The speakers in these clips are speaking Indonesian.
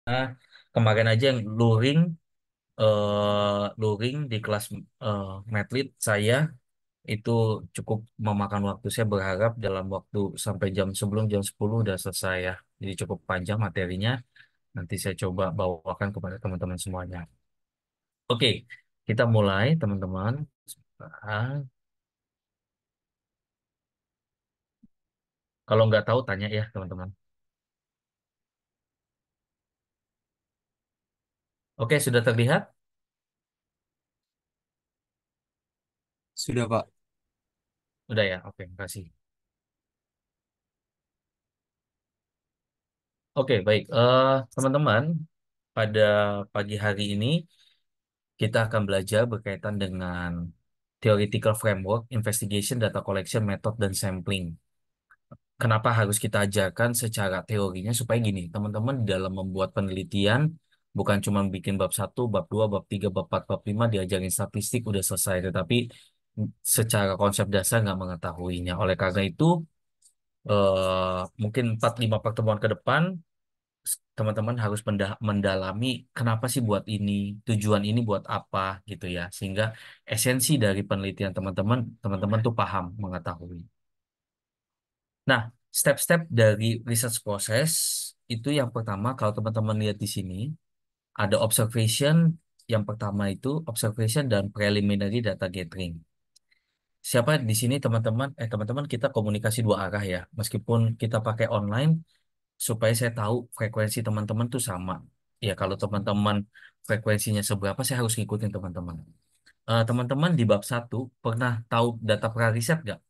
Nah, kemarin aja yang luring di kelas Medlit saya itu cukup memakan waktu. Saya berharap dalam waktu sampai sebelum jam 10 udah selesai ya. Jadi cukup panjang materinya. Nanti saya coba bawakan kepada teman-teman semuanya. Oke, kita mulai teman-teman. Ah, Kalau nggak tahu tanya ya teman-teman. Oke, sudah terlihat? Sudah, Pak. Udah ya. Oke, makasih. Oke, baik. Teman-teman, pada pagi hari ini kita akan belajar berkaitan dengan theoretical framework, investigation, data collection, method, dan sampling. Kenapa harus kita ajarkan secara teorinya supaya gini, teman-teman dalam membuat penelitian bukan cuma bikin bab satu, bab 2, bab 3, bab 4, bab 5 diajarin statistik udah selesai, tetapi secara konsep dasar nggak mengetahuinya. Oleh karena itu, mungkin 4-5 pertemuan ke depan teman-teman harus mendalami kenapa sih buat ini, tujuan ini buat apa gitu ya, sehingga esensi dari penelitian teman-teman tuh paham, mengetahui. Nah, step-step dari research process itu yang pertama kalau teman-teman lihat di sini ada observation, yang pertama itu observation dan preliminary data gathering. Siapa di sini teman-teman kita komunikasi dua arah ya, meskipun kita pakai online supaya saya tahu frekuensi teman-teman tuh sama. Ya, kalau teman-teman frekuensinya seberapa, saya harus ngikutin teman-teman. Teman-teman di bab satu pernah tahu data pra-riset nggak?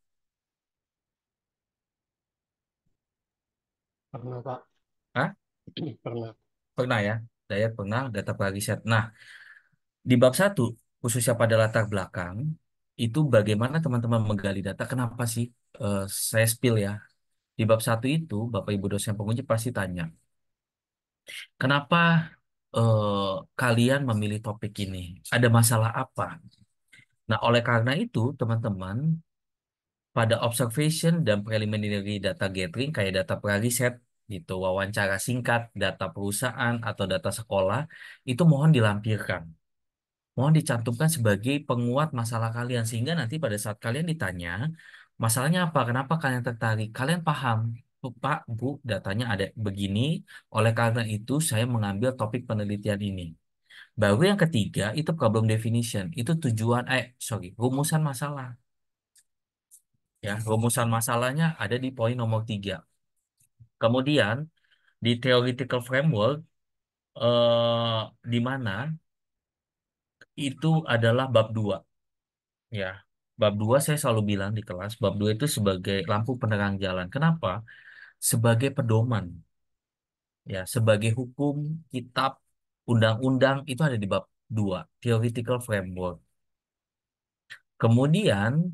Pernah, Pak. Hah? Pernah. Pernah ya? Saya pernah data pra-riset. Nah, di bab satu, khususnya pada latar belakang, itu bagaimana teman-teman menggali data, kenapa sih? Eh, saya spill ya. Di bab satu itu, Bapak Ibu dosen penguji pasti tanya, kenapa kalian memilih topik ini? Ada masalah apa? Nah, oleh karena itu, teman-teman, pada observation dan preliminary data gathering, kayak data pra-riset, gitu, wawancara singkat, data perusahaan, atau data sekolah, itu mohon dilampirkan. Mohon dicantumkan sebagai penguat masalah kalian, sehingga nanti pada saat kalian ditanya, masalahnya apa, kenapa kalian tertarik, kalian paham. "Oh, Pak, Bu, datanya ada begini, oleh karena itu saya mengambil topik penelitian ini." Baru yang ketiga, itu problem definition, itu rumusan masalah. Ya, rumusan masalahnya ada di poin nomor 3. Kemudian di theoretical framework di mana itu adalah bab 2. Ya. Bab 2 saya selalu bilang di kelas, bab 2 itu sebagai lampu penerang jalan. Kenapa? Sebagai pedoman, ya, sebagai hukum, kitab, undang-undang itu ada di bab 2, theoretical framework. Kemudian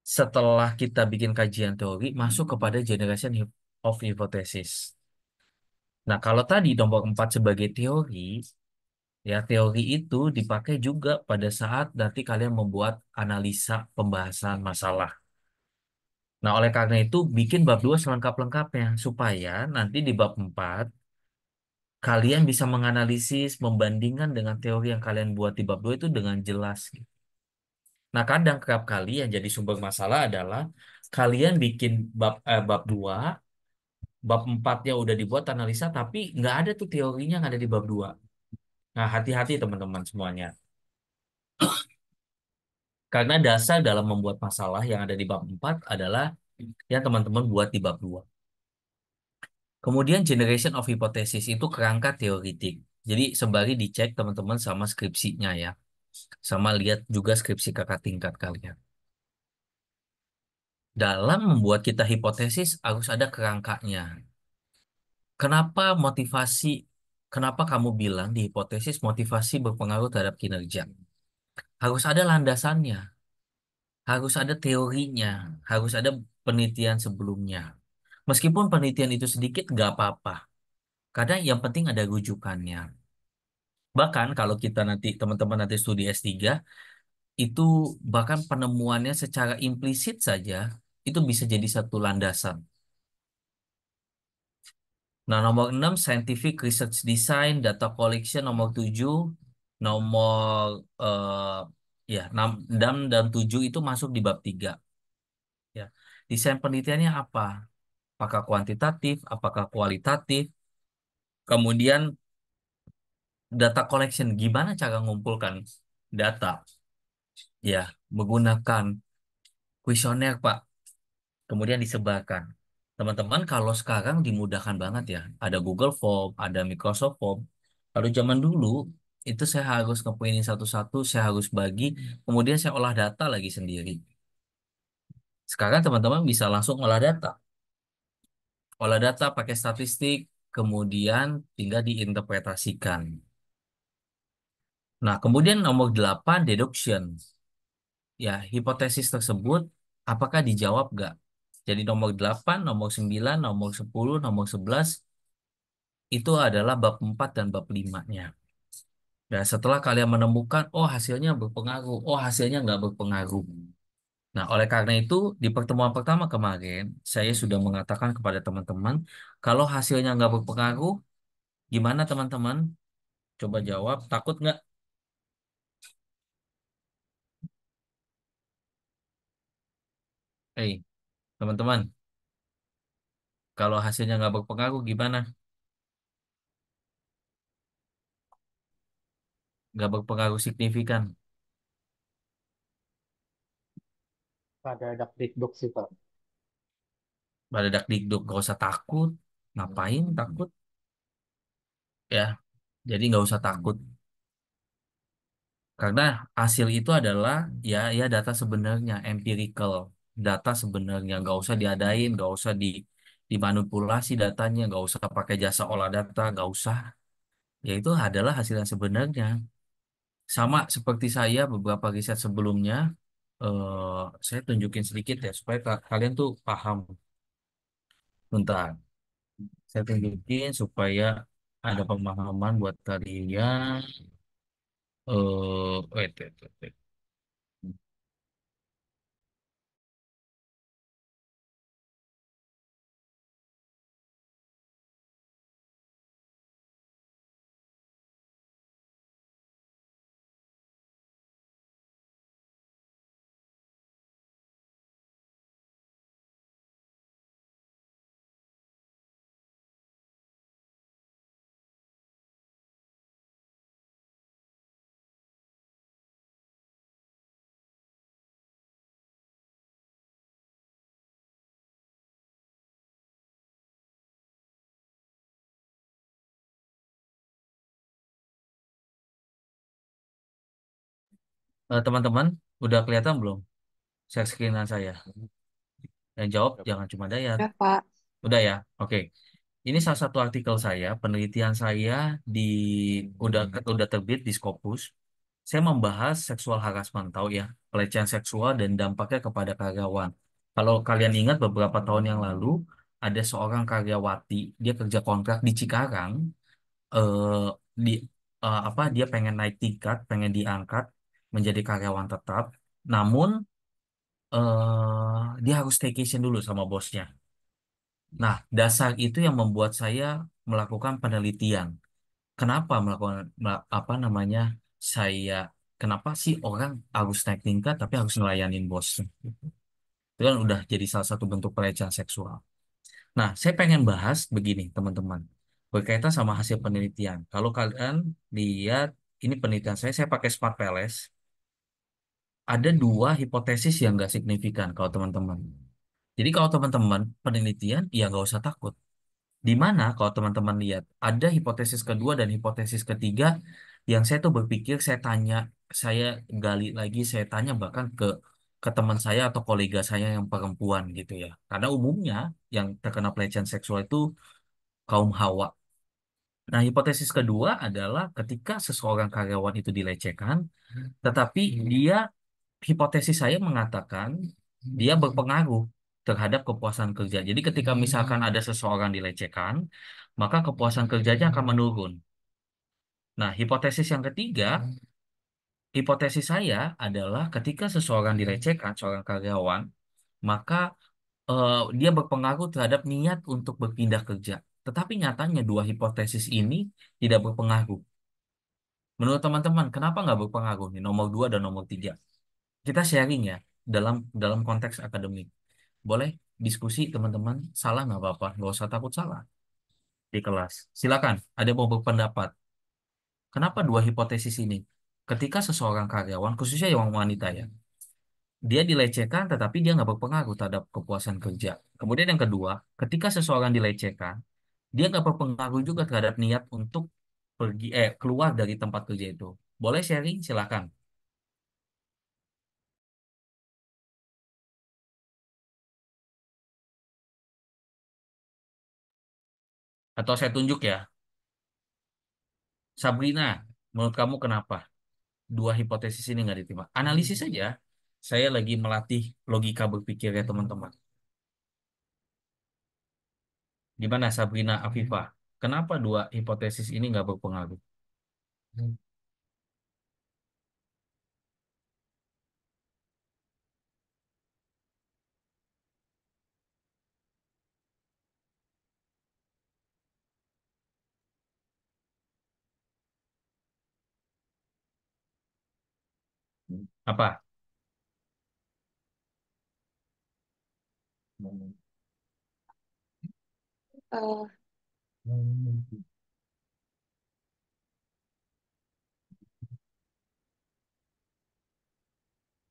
setelah kita bikin kajian teori, masuk kepada generation of hypothesis. Nah, kalau tadi nomor 4 sebagai teori, ya teori itu dipakai juga pada saat nanti kalian membuat analisa pembahasan masalah. Nah, oleh karena itu bikin bab 2 selengkap-lengkapnya supaya nanti di bab 4 kalian bisa menganalisis, membandingkan dengan teori yang kalian buat di bab 2 itu dengan jelas. Nah, kadang kerap kali yang jadi sumber masalah adalah kalian bikin bab 2, bab 4-nya udah dibuat analisa tapi nggak ada tuh teorinya yang ada di bab 2. Nah, hati-hati teman-teman semuanya. Karena dasar dalam membuat masalah yang ada di bab 4 adalah yang teman-teman buat di bab 2. Kemudian generation of hypothesis itu kerangka teoritik. Jadi sembari dicek teman-teman sama skripsinya ya. Sama lihat juga skripsi kakak tingkat kalian. Dalam membuat kita hipotesis harus ada kerangkanya. Kenapa motivasi, kenapa kamu bilang di hipotesis motivasi berpengaruh terhadap kinerja? Harus ada landasannya, harus ada teorinya, harus ada penelitian sebelumnya. Meskipun penelitian itu sedikit, nggak apa-apa. Karena yang penting ada rujukannya. Bahkan kalau kita nanti, teman-teman nanti studi S3, itu bahkan penemuannya secara implisit saja, itu bisa jadi satu landasan. Nah, nomor 6 Scientific Research Design, Data Collection, nomor 7 nomor ya 6 dan 7 itu masuk di bab 3 ya. Desain penelitiannya apa? Apakah kuantitatif, apakah kualitatif? Kemudian data collection, gimana cara mengumpulkan data? Ya, menggunakan kuesioner, Pak. Kemudian disebarkan. Teman-teman, kalau sekarang dimudahkan banget ya. Ada Google Form, ada Microsoft Form. Kalau zaman dulu, itu saya harus ngeprint satu-satu, saya harus bagi, kemudian saya olah data lagi sendiri. Sekarang teman-teman bisa langsung olah data. Olah data pakai statistik, kemudian tinggal diinterpretasikan. Nah, kemudian nomor 8 deduction. Ya, hipotesis tersebut apakah dijawab nggak? Jadi nomor 8, nomor 9, nomor 10, nomor 11 itu adalah bab 4 dan bab 5-nya. Dan setelah kalian menemukan, oh hasilnya berpengaruh, oh hasilnya nggak berpengaruh. Nah, oleh karena itu, di pertemuan pertama kemarin, saya sudah mengatakan kepada teman-teman, kalau hasilnya nggak berpengaruh, gimana teman-teman? Coba jawab, takut nggak? Eh, teman-teman, kalau hasilnya nggak berpengaruh, gimana? Nggak berpengaruh signifikan. Pada dakdikduk sih Pak. Pada dak dikduk, nggak usah takut. Ngapain takut? Ya, jadi nggak usah takut. Karena hasil itu adalah ya data sebenarnya, empirical. Data sebenarnya, nggak usah diadain, nggak usah dimanipulasi datanya, nggak usah pakai jasa olah data, nggak usah. Ya itu adalah hasil yang sebenarnya. Sama seperti saya beberapa riset sebelumnya, saya tunjukin sedikit ya supaya kalian tuh paham. Bentar, saya tunjukin supaya ada pemahaman buat kalian. Wait, wait, wait, wait. Teman-teman, udah kelihatan belum share screenan saya? Yang jawab Ya, Pak. jangan cuma Dayat. Ya, Pak. Udah ya? Oke. Ini salah satu artikel saya, penelitian saya di udah terbit di Scopus. Saya membahas seksual harassment, tahu ya, pelecehan seksual dan dampaknya kepada karyawan. Kalau kalian ingat beberapa tahun yang lalu ada seorang karyawati, dia kerja kontrak di Cikarang, eh, di apa dia pengen naik tingkat, pengen diangkat menjadi karyawan tetap, namun dia harus staycation dulu sama bosnya. Nah, dasar itu yang membuat saya melakukan penelitian. Kenapa melakukan apa namanya? Saya kenapa sih orang harus naik tingkat tapi harus ngelayanin bos? Itu kan udah jadi salah satu bentuk pelecehan seksual. Nah, saya pengen bahas begini, teman-teman. Berkaitan sama hasil penelitian. Kalau kalian lihat ini penelitian saya pakai Smart Palace. Ada dua hipotesis yang nggak signifikan kalau teman-teman. Jadi kalau teman-teman penelitian, ya nggak usah takut. Di mana kalau teman-teman lihat ada hipotesis kedua dan hipotesis ketiga yang saya tuh berpikir saya tanya, saya gali lagi, saya tanya bahkan ke teman saya atau kolega saya yang perempuan gitu ya. Karena umumnya yang terkena pelecehan seksual itu kaum Hawa. Nah, hipotesis kedua adalah ketika seseorang karyawan itu dilecehkan, tetapi dia hipotesis saya mengatakan dia berpengaruh terhadap kepuasan kerja. Jadi ketika misalkan ada seseorang dilecehkan, maka kepuasan kerjanya akan menurun. Nah, hipotesis yang ketiga, hipotesis saya adalah ketika seseorang dilecehkan, seorang karyawan, maka dia berpengaruh terhadap niat untuk berpindah kerja. Tetapi nyatanya dua hipotesis ini tidak berpengaruh. Menurut teman-teman, kenapa nggak berpengaruh nih nomor 2 dan nomor 3? Kita sharing ya dalam dalam konteks akademik. Boleh diskusi teman-teman, salah nggak apa-apa, nggak usah takut salah di kelas. Silakan, ada yang mau berpendapat. Kenapa dua hipotesis ini? Ketika seseorang karyawan, khususnya yang wanita ya, dia dilecehkan tetapi dia nggak berpengaruh terhadap kepuasan kerja. Kemudian yang kedua, ketika seseorang dilecehkan, dia nggak berpengaruh juga terhadap niat untuk keluar dari tempat kerja itu. Boleh sharing? Silakan. Atau saya tunjuk ya, Sabrina, menurut kamu kenapa dua hipotesis ini nggak diterima? Analisis saja. Saya lagi melatih logika berpikir ya teman-teman. Gimana Sabrina Afifah? Kenapa dua hipotesis ini nggak berpengaruh? Apa?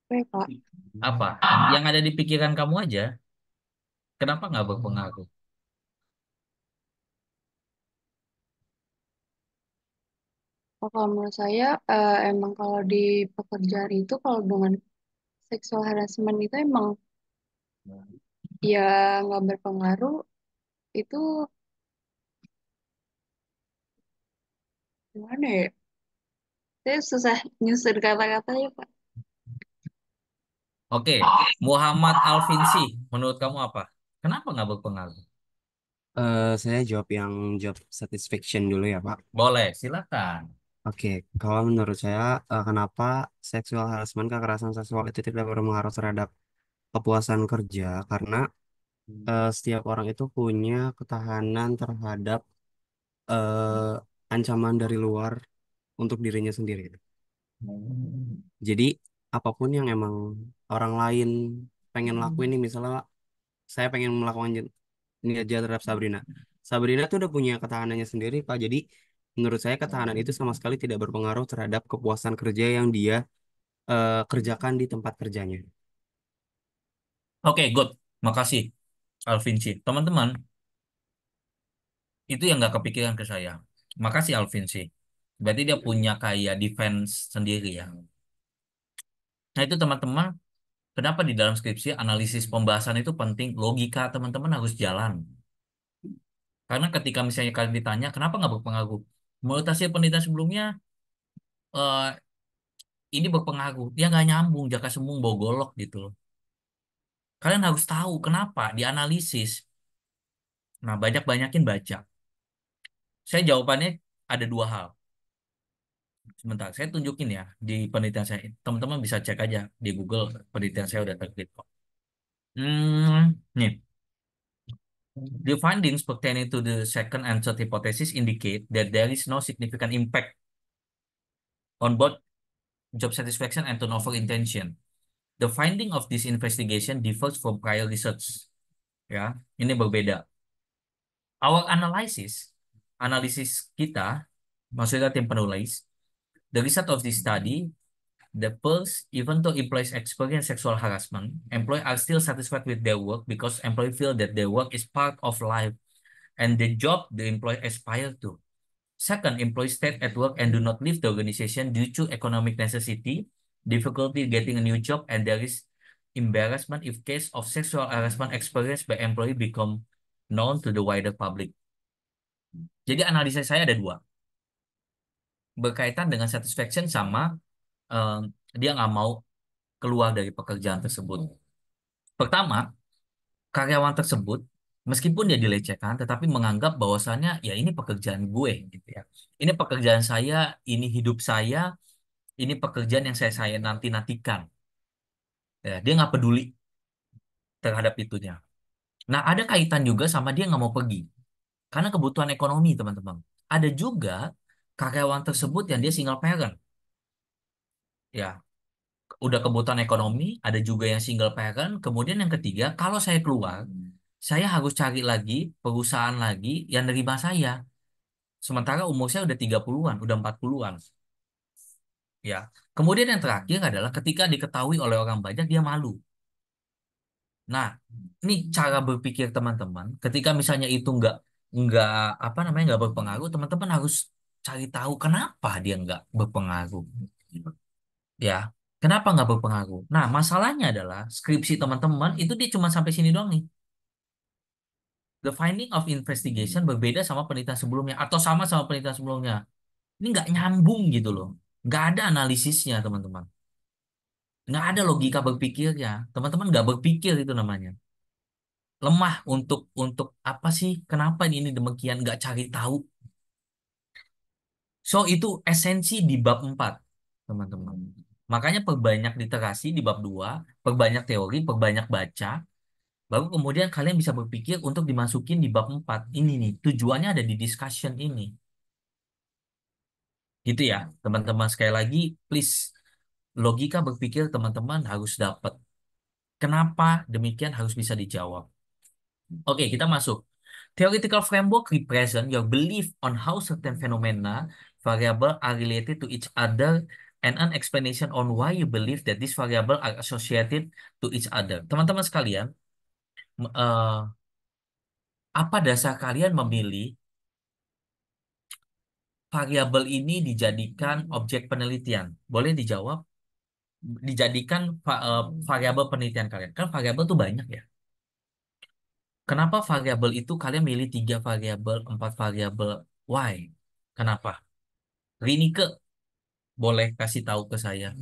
Eh, Pak. Apa? Yang ada di pikiran kamu aja. Kenapa nggak berpengaruh? Kalau menurut saya, emang kalau di pekerjaan itu, kalau dengan sexual harassment itu emang ya nggak berpengaruh, itu gimana ya? Saya susah nyusun kata-katanya, Pak. Oke, Muhammad Alfinsi, menurut kamu apa? Kenapa nggak berpengaruh? Saya jawab yang job satisfaction dulu ya, Pak. Boleh, silakan. Oke, kalau menurut saya, kenapa seksual harassment, kekerasan seksual itu tidak berpengaruh terhadap kepuasan kerja? Karena setiap orang itu punya ketahanan terhadap ancaman dari luar untuk dirinya sendiri. Jadi, apapun yang emang orang lain pengen lakuin nih, misalnya saya pengen melakukan ini aja terhadap Sabrina. Sabrina tuh udah punya ketahanannya sendiri, Pak. Jadi menurut saya ketahanan itu sama sekali tidak berpengaruh terhadap kepuasan kerja yang dia kerjakan di tempat kerjanya. Oke, good. Makasih, Alfinsi. Teman-teman, itu yang nggak kepikiran ke saya. Makasih, Alfinsi. Berarti dia punya kayak defense sendiri ya. Nah, itu teman-teman, kenapa di dalam skripsi analisis pembahasan itu penting? Logika teman-teman harus jalan. Karena ketika misalnya kalian ditanya, kenapa nggak berpengaruh? Menurut hasil penelitian sebelumnya, eh, ini berpengaruh. Dia nggak nyambung, jaka sembung bau golok gitu loh. Kalian harus tahu kenapa, dianalisis. Nah, banyak-banyakin baca. Saya jawabannya ada dua hal. Sebentar, saya tunjukin ya di penelitian saya. Teman-teman bisa cek aja di Google, penelitian saya udah terbit kok. Nih. The findings pertaining to the second and third hypothesis indicate that there is no significant impact on both job satisfaction and turnover intention. The finding of this investigation differs from prior research. Ya, ini berbeda. Our analysis, analisis kita, maksudnya tim penulis, the result of this study, the first, even though employees experience sexual harassment, employees are still satisfied with their work because employees feel that their work is part of life and the job the employee aspire to. Second, employees stay at work and do not leave the organization due to economic necessity, difficulty getting a new job, and there is embarrassment if case of sexual harassment experienced by employee become known to the wider public. Jadi analisa saya ada dua, berkaitan dengan satisfaction sama eh, dia nggak mau keluar dari pekerjaan tersebut. Pertama, karyawan tersebut meskipun dia dilecehkan, tetapi menganggap bahwasannya ya ini pekerjaan gue gitu ya. Ini pekerjaan saya, ini hidup saya, ini pekerjaan yang saya nanti-nantikan. Ya, dia nggak peduli terhadap itunya. Nah, ada kaitan juga sama dia nggak mau pergi. Karena kebutuhan ekonomi, teman-teman. Ada juga karyawan tersebut yang dia single parent. Ya, udah kebutuhan ekonomi, ada juga yang single parent. Kemudian yang ketiga, kalau saya keluar, saya harus cari lagi perusahaan lagi yang nerima saya. Sementara umur saya udah 30-an, udah 40-an. Ya. Kemudian yang terakhir adalah ketika diketahui oleh orang banyak, dia malu. Nah, ini cara berpikir teman-teman. Ketika misalnya itu nggak apa namanya nggak berpengaruh, teman-teman harus cari tahu kenapa dia nggak berpengaruh. Ya, kenapa nggak berpengaruh? Nah, masalahnya adalah skripsi teman-teman itu dia cuma sampai sini doang nih. The finding of investigation berbeda sama penelitian sebelumnya atau sama penelitian sebelumnya. Ini nggak nyambung gitu loh. Nggak ada analisisnya, teman-teman. Nggak ada logika berpikirnya. Teman-teman nggak berpikir itu namanya. Lemah untuk apa sih? Kenapa ini demikian? Nggak cari tahu. So, itu esensi di bab 4 teman-teman. Makanya perbanyak literasi di bab 2, perbanyak teori, perbanyak baca, baru kemudian kalian bisa berpikir untuk dimasukin di bab 4. Ini nih, tujuannya ada di discussion ini. Gitu ya, teman-teman. Sekali lagi, please, logika berpikir teman-teman harus dapat. Kenapa demikian harus bisa dijawab. Oke, kita masuk. Theoretical framework represent your belief on how certain phenomena, variable are related to each other and an explanation on why you believe that these variable are associated to each other. Teman-teman sekalian, apa dasar kalian memilih variabel ini dijadikan objek penelitian? Boleh dijawab? Dijadikan variabel penelitian kalian. Kan variabel tuh banyak ya. Kenapa variabel itu kalian milih 3 variabel, 4 variabel? Why? Kenapa? Rinike boleh kasih tahu ke saya.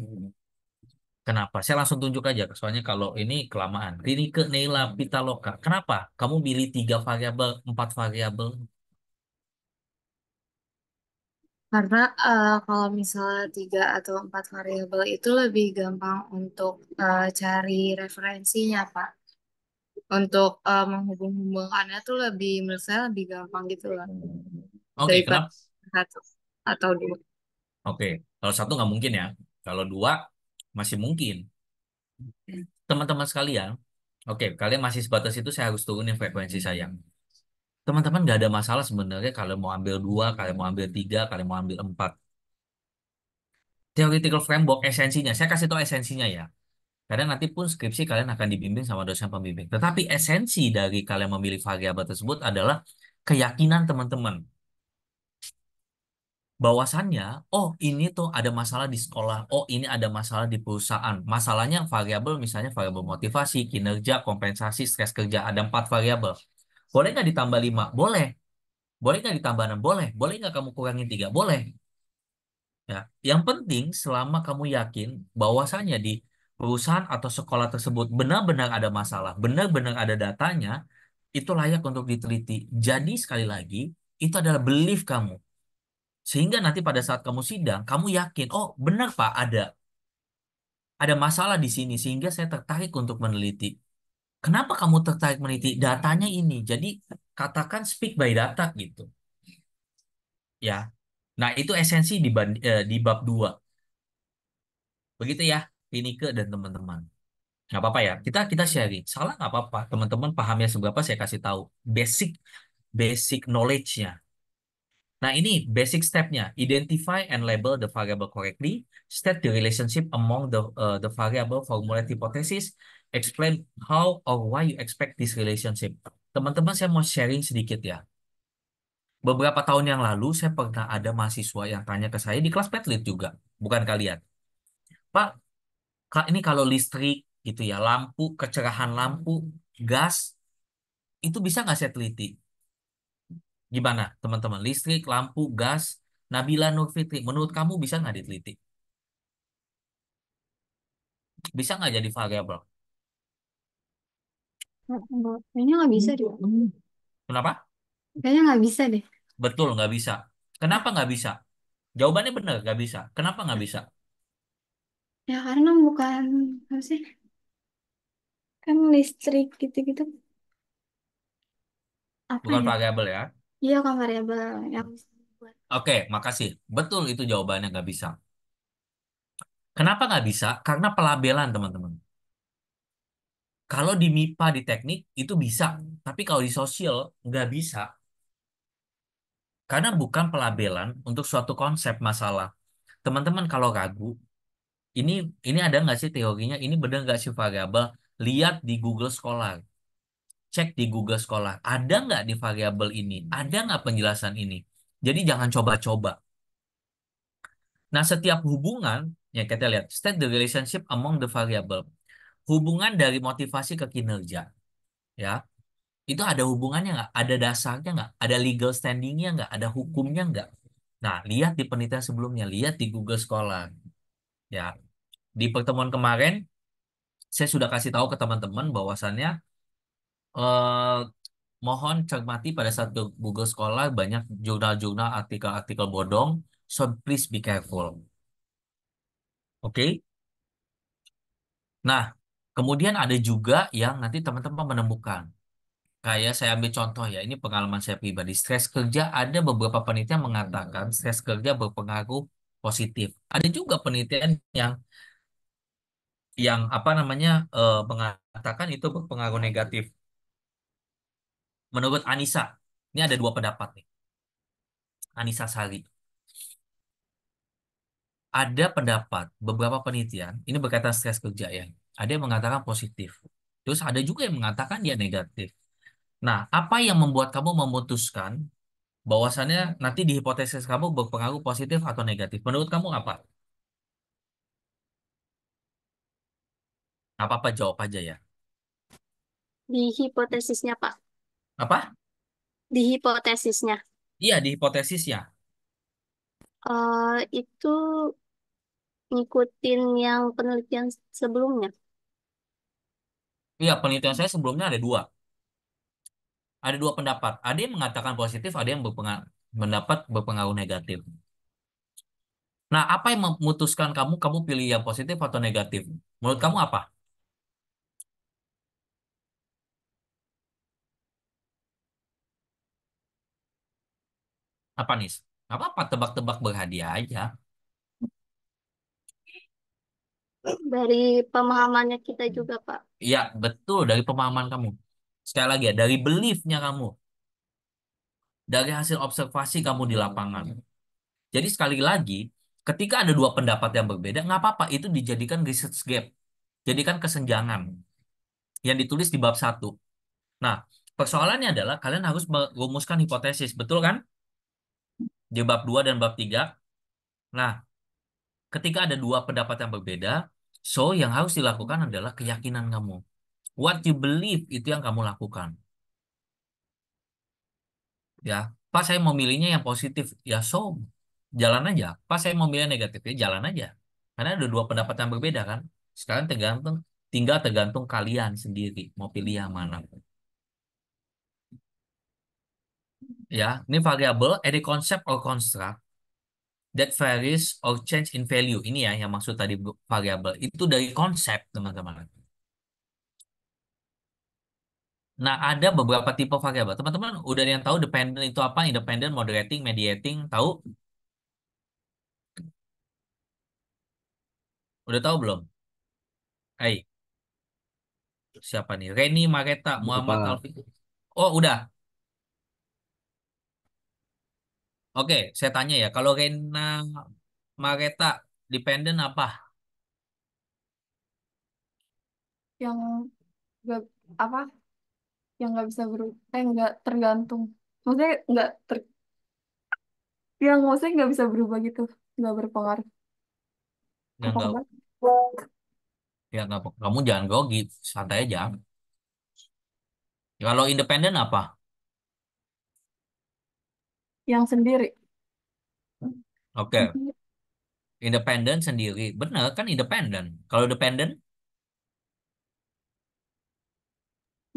Kenapa? Saya langsung tunjuk aja. Soalnya kalau ini kelamaan. Rinike, Neila, Pitaloka. Kenapa? Kamu pilih 3 variabel, 4 variabel? Karena kalau misalnya 3 atau 4 variabel itu lebih gampang untuk cari referensinya, Pak. Untuk menghubung-hubungkannya tuh lebih, menurut saya lebih gampang gitu lah Oke, daripada kenapa? 1 atau 2. Oke, kalau satu nggak mungkin ya. Kalau 2 masih mungkin. Teman-teman sekalian, oke, kalian masih sebatas itu saya harus turunin frekuensi saya. Teman-teman nggak ada masalah sebenarnya kalau mau ambil 2, kalian mau ambil 3, kalian mau ambil 4. Theoretical framework esensinya, saya kasih tahu esensinya ya. Karena nanti pun skripsi kalian akan dibimbing sama dosen pembimbing. Tetapi esensi dari kalian memilih variabel tersebut adalah keyakinan teman-teman. Bahwasannya, oh ini tuh ada masalah di sekolah, oh ini ada masalah di perusahaan. Masalahnya variabel misalnya variabel motivasi, kinerja, kompensasi, stres kerja. Ada 4 variabel. Boleh nggak ditambah 5? Boleh. Boleh nggak ditambah 6? Boleh. Boleh nggak kamu kurangin 3? Boleh. Ya, yang penting selama kamu yakin bahwasannya di perusahaan atau sekolah tersebut benar-benar ada masalah, benar-benar ada datanya, itu layak untuk diteliti. Jadi sekali lagi, itu adalah belief kamu. Sehingga nanti pada saat kamu sidang, kamu yakin, oh benar Pak, ada masalah di sini sehingga saya tertarik untuk meneliti. Kenapa kamu tertarik meneliti? Datanya ini. Jadi katakan speak by data gitu. Ya. Nah, itu esensi di bab 2. Begitu ya, Pinike dan teman-teman. Nggak apa-apa ya. Kita sharing. Salah nggak apa-apa. Teman-teman pahamnya seberapa saya kasih tahu. Basic basic knowledge-nya. Nah, ini basic step-nya. Identify and label the variable correctly. State the relationship among the variable, formulate hypothesis. Explain how or why you expect this relationship. Teman-teman, saya mau sharing sedikit ya. Beberapa tahun yang lalu, saya pernah ada mahasiswa yang tanya ke saya di kelas Petlit juga. Bukan kalian. Pak, Kak, ini kalau listrik gitu ya, lampu, kecerahan lampu, gas, itu bisa nggak saya teliti? Gimana, teman-teman? Listrik, lampu, gas, Nabila Nurfitri, menurut kamu bisa nggak diteliti? Bisa nggak jadi variabel? Kayaknya nggak bisa deh. Kenapa? Kayaknya nggak bisa deh. Betul, nggak bisa. Kenapa nggak bisa? Jawabannya benar, nggak bisa. Kenapa nggak bisa? Ya karena bukan apa sih? Kan listrik gitu-gitu apa Bukan ya? variabel ya. Iya kan variabel yang bisa dibuat. Oke, makasih. Betul itu jawabannya nggak bisa. Kenapa nggak bisa? Karena pelabelan, teman-teman. Kalau di MIPA, di teknik, itu bisa. Tapi kalau di sosial, nggak bisa. Karena bukan pelabelan untuk suatu konsep masalah. Teman-teman kalau ragu, ini ini ada nggak sih teorinya? Ini benar nggak sih variabel? Lihat di Google Scholar. Cek di Google Scholar. Ada nggak di variabel ini? Ada nggak penjelasan ini? Jadi jangan coba-coba. Nah, setiap hubungan, ya kita lihat, state the relationship among the variable. Hubungan dari motivasi ke kinerja, ya. Itu ada hubungannya nggak? Ada dasarnya nggak? Ada legal standingnya nggak? Ada hukumnya nggak? Nah, lihat di penelitian sebelumnya, lihat di Google Scholar. Ya, di pertemuan kemarin, saya sudah kasih tahu ke teman-teman bahwasannya eh, mohon cermati pada saat ke Google Scholar banyak jurnal-jurnal, artikel-artikel bodong. So please be careful. Oke? Nah, kemudian ada juga yang nanti teman-teman menemukan. Kayak saya ambil contoh ya, ini pengalaman saya pribadi. Stres kerja, ada beberapa penelitian mengatakan stres kerja berpengaruh positif. Ada juga penelitian yang apa namanya mengatakan itu berpengaruh negatif. Menurut Anissa, ini ada dua pendapat nih. Anissa Sari. Ada pendapat beberapa penelitian, ini berkaitan stres kerja ya. Ada yang mengatakan positif. Terus ada juga yang mengatakan dia negatif. Nah, apa yang membuat kamu memutuskan bahwasannya nanti di hipotesis kamu berpengaruh positif atau negatif? Menurut kamu apa? Apa-apa jawab aja ya. Di hipotesisnya, Pak. Apa? Di hipotesisnya. Iya, di hipotesisnya. Itu ngikutin yang penelitian sebelumnya. Iya, penelitian saya sebelumnya ada dua. Ada dua pendapat. Ada yang mengatakan positif, ada yang mendapat berpengaruh negatif. Nah, apa yang memutuskan kamu pilih yang positif atau negatif? Menurut kamu apa? Apa nih? Apa-apa tebak-tebak berhadiah aja. Dari pemahamannya kita juga, Pak. Iya, betul dari pemahaman kamu. Sekali lagi ya, dari beliefnya kamu, dari hasil observasi kamu di lapangan. Jadi sekali lagi, ketika ada dua pendapat yang berbeda, nggak apa-apa, itu dijadikan research gap, jadikan kesenjangan yang ditulis di bab satu. Nah, persoalannya adalah kalian harus merumuskan hipotesis, betul kan? Di bab 2 dan bab 3. Nah, ketika ada dua pendapat yang berbeda, so yang harus dilakukan adalah keyakinan kamu. What you believe itu yang kamu lakukan. Ya, pas saya mau milihnya yang positif, ya so jalan aja. Pas saya mau milih yang negatif, ya jalan aja. Karena ada dua pendapat yang berbeda kan. Sekarang tinggal tergantung kalian sendiri mau pilih yang mana. Ya, ini variabel, any concept or construct that varies or change in value. Ini ya yang maksud tadi variabel. Itu dari konsep, teman-teman. Nah, ada beberapa tipe variabel. Teman-teman udah ada yang tahu dependent itu apa? Independent, moderating, mediating, tahu? Udah tahu belum? Hai, siapa nih? Reni, Mareta, Di Muhammad kepala. Taufik. Oh, udah. Oke, saya tanya ya. Kalau Rena, Mareta, dependent apa? Yang nggak apa? Yang nggak bisa nggak tergantung. Maksudnya nggak ter, yang maksudnya nggak bisa berubah gitu, nggak berpengaruh. Yang Apa enggak, enggak? ya enggak, kamu jangan grogi, santai aja. Kalau independen apa? Yang sendiri Oke, independen sendiri. Bener kan independen. Kalau dependen,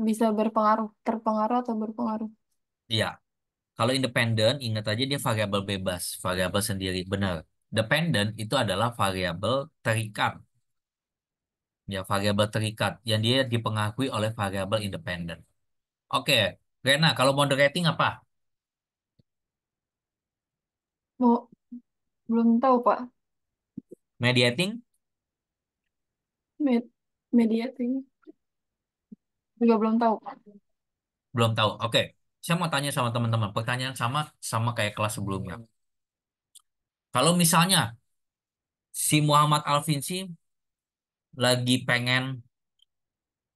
bisa berpengaruh, terpengaruh atau berpengaruh. iya. Kalau independen, ingat aja dia variabel bebas, variabel sendiri. Benar. Dependen itu adalah variabel terikat. Ya, variabel terikat yang dia dipengaruhi oleh variabel independen. Oke, Rena, kalau moderating apa? Mau belum tahu Pak. Mediating Med Mediating juga belum tahu Pak. belum tahu. Oke, saya mau tanya sama teman-teman. Pertanyaan sama sama kayak kelas sebelumnya. Kalau misalnya si Muhammad Alvinsi lagi pengen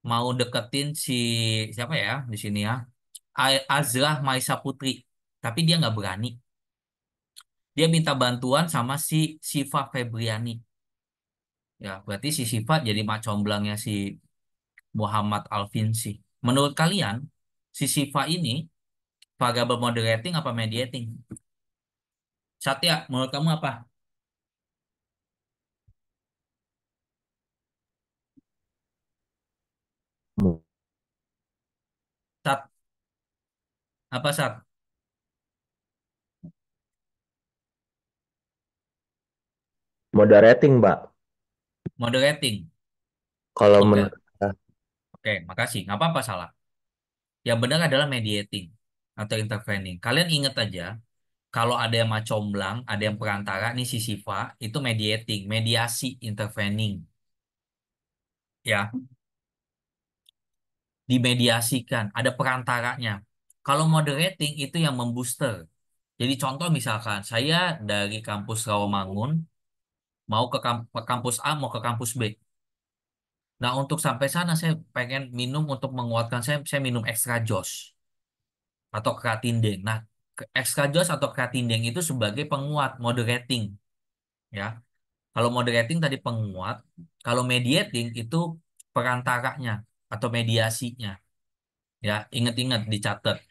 mau deketin si siapa ya di sini ya, Azrah Maisa Putri, tapi dia nggak berani. Dia minta bantuan sama si Siva Febriani. Ya, berarti si Siva jadi mak comblangnya si Muhammad Alvinsi. Menurut kalian, si Siva ini variable moderating apa mediating? Satya, menurut kamu apa? Sat, apa Sat? Moderating, Mbak. Moderating. Kalau Oke, menurut saya, oke, makasih. Nggak apa-apa salah. Yang benar adalah mediating atau intervening. Kalian ingat aja, kalau ada yang macomblang, ada yang perantara, nih si Siva, itu mediating, mediasi, intervening. Ya, dimediasikan, ada perantaranya. Kalau moderating itu yang membooster. Jadi contoh misalkan, saya dari kampus Rawamangun, mau ke kampus A, mau ke kampus B. Nah, untuk sampai sana saya pengen minum untuk menguatkan saya minum extra Joss atau Kratindeng. Nah, extra Joss atau Kratindeng itu sebagai penguat, moderating. Ya, kalau moderating tadi penguat, kalau mediating itu perantaranya atau mediasinya. Ya, ingat-ingat dicatat.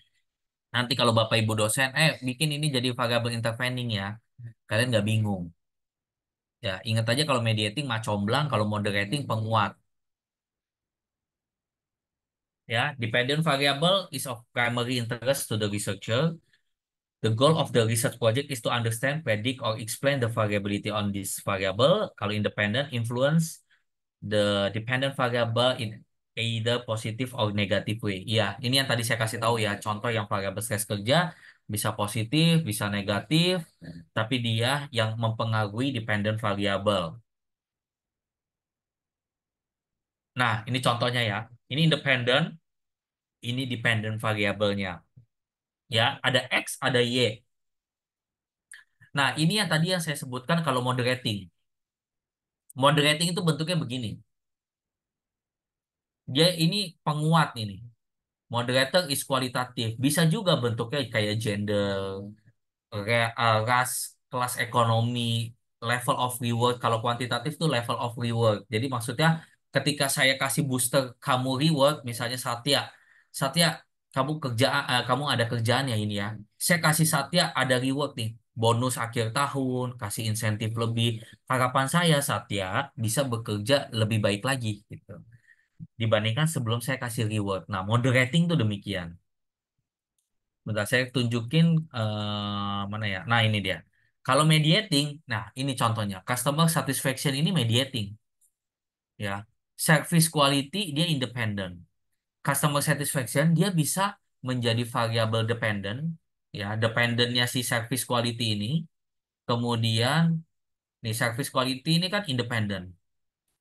Nanti kalau Bapak Ibu dosen, bikin ini jadi variabel intervening ya. Kalian nggak bingung. Ya, ingat aja kalau mediating macomblang, kalau moderating penguat. Ya, dependent variable is of primary interest to the researcher. The goal of the research project is to understand, predict, or explain the variability on this variable. Kalau independent, influence the dependent variable in either positive or negative way. Iya, ini yang tadi saya kasih tahu ya. Contoh yang variabel stres kerja bisa positif, bisa negatif, tapi dia yang mempengaruhi dependent variable. Nah, ini contohnya ya. Ini independent, ini dependent variabelnya. Ya, ada X, ada Y. Nah, ini yang tadi yang saya sebutkan kalau moderating. Moderating itu bentuknya begini. Dia ini penguat ini. Moderator is kualitatif. Bisa juga bentuknya kayak gender, ras, kelas ekonomi, level of reward. Kalau kuantitatif tuh level of reward. Jadi maksudnya ketika saya kasih booster kamu reward, misalnya Satya, Satya, kamu ada kerjaan ya ini ya. Saya kasih Satya ada reward nih, bonus akhir tahun, kasih insentif lebih. Harapan saya Satya bisa bekerja lebih baik lagi gitu dibandingkan sebelum saya kasih reward. Nah, moderating tuh demikian. Bentar, saya tunjukin mana ya. Nah, ini dia. Kalau mediating, nah ini contohnya. Customer satisfaction ini mediating, ya. Service quality dia independent. Customer satisfaction dia bisa menjadi variable dependent, ya. Dependentnya si service quality ini. Kemudian, nih service quality ini kan independent.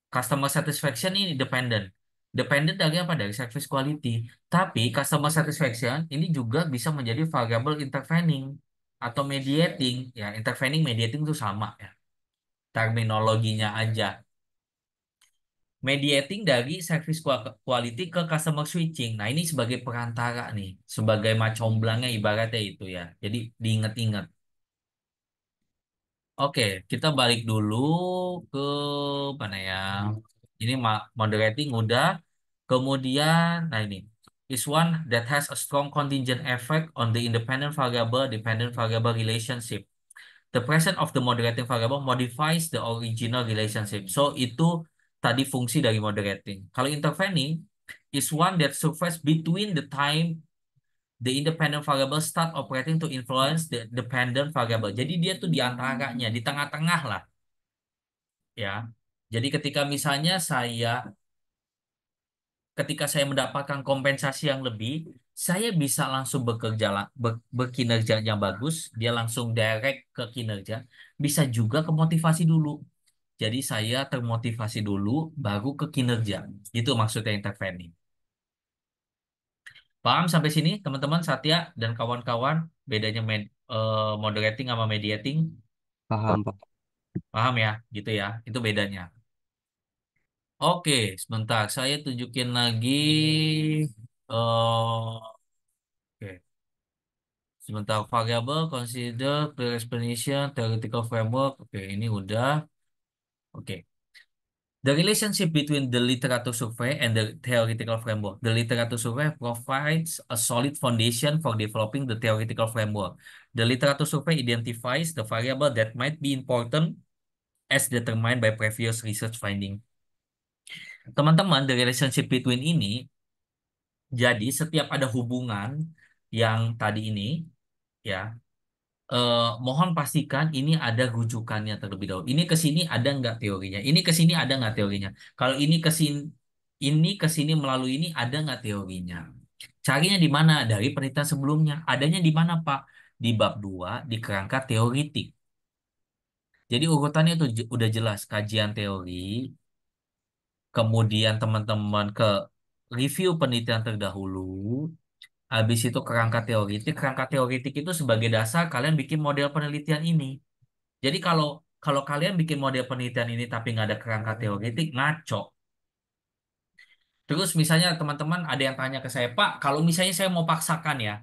Customer satisfaction ini dependent. Dependent dari apa? Dari service quality. Tapi customer satisfaction ini juga bisa menjadi variable intervening atau mediating. Ya, intervening, mediating itu sama ya. Terminologinya aja. Mediating dari service quality ke customer switching. Nah, ini sebagai perantara nih. Sebagai macomblangnya ibaratnya itu ya. Jadi diingat-ingat. Oke, kita balik dulu ke mana ya? Ini moderating udah. Kemudian, nah ini is one that has a strong contingent effect on the dependent variable relationship. The presence of the moderating variable modifies the original relationship. So itu tadi fungsi dari moderating. Kalau intervening is one that surface between the time the independent variable start operating to influence the dependent variable. Jadi dia tuh di antaranya, di tengah-tengah lah, ya. Jadi ketika saya mendapatkan kompensasi yang lebih, saya bisa langsung bekerja, berkinerja yang bagus, dia langsung direct ke kinerja, bisa juga ke motivasi dulu. Jadi saya termotivasi dulu, baru ke kinerja. Itu maksudnya intervening. Paham sampai sini, teman-teman Satya dan kawan-kawan, bedanya moderating sama mediating? Paham, Pak. Paham ya? Gitu ya, itu bedanya. Oke, sebentar, saya tunjukin lagi. Oke. Sebentar, variable, consider, clear explanation, theoretical framework. Oke, ini udah. Oke. The relationship between the literature survey and the theoretical framework. The literature survey provides a solid foundation for developing the theoretical framework. The literature survey identifies the variable that might be important as determined by previous research finding. Teman-teman, the relationship between ini, jadi setiap ada hubungan yang tadi ini, ya, mohon pastikan ini ada rujukannya terlebih dahulu. Ini ke sini ada nggak teorinya? Ini ke sini ada nggak teorinya? Kalau ini ke sini melalui ini ada nggak teorinya? Carinya di mana? Dari penelitian sebelumnya. Adanya di mana, Pak? Di bab 2 di kerangka teoritik. Jadi urutannya itu udah jelas. Kajian teori, kemudian teman-teman ke review penelitian terdahulu, habis itu kerangka teoritik. Kerangka teoritik itu sebagai dasar kalian bikin model penelitian ini. Jadi kalau kalau kalian bikin model penelitian ini tapi nggak ada kerangka teoritik, ngaco. Terus misalnya teman-teman ada yang tanya ke saya, Pak, kalau misalnya saya mau paksakan ya,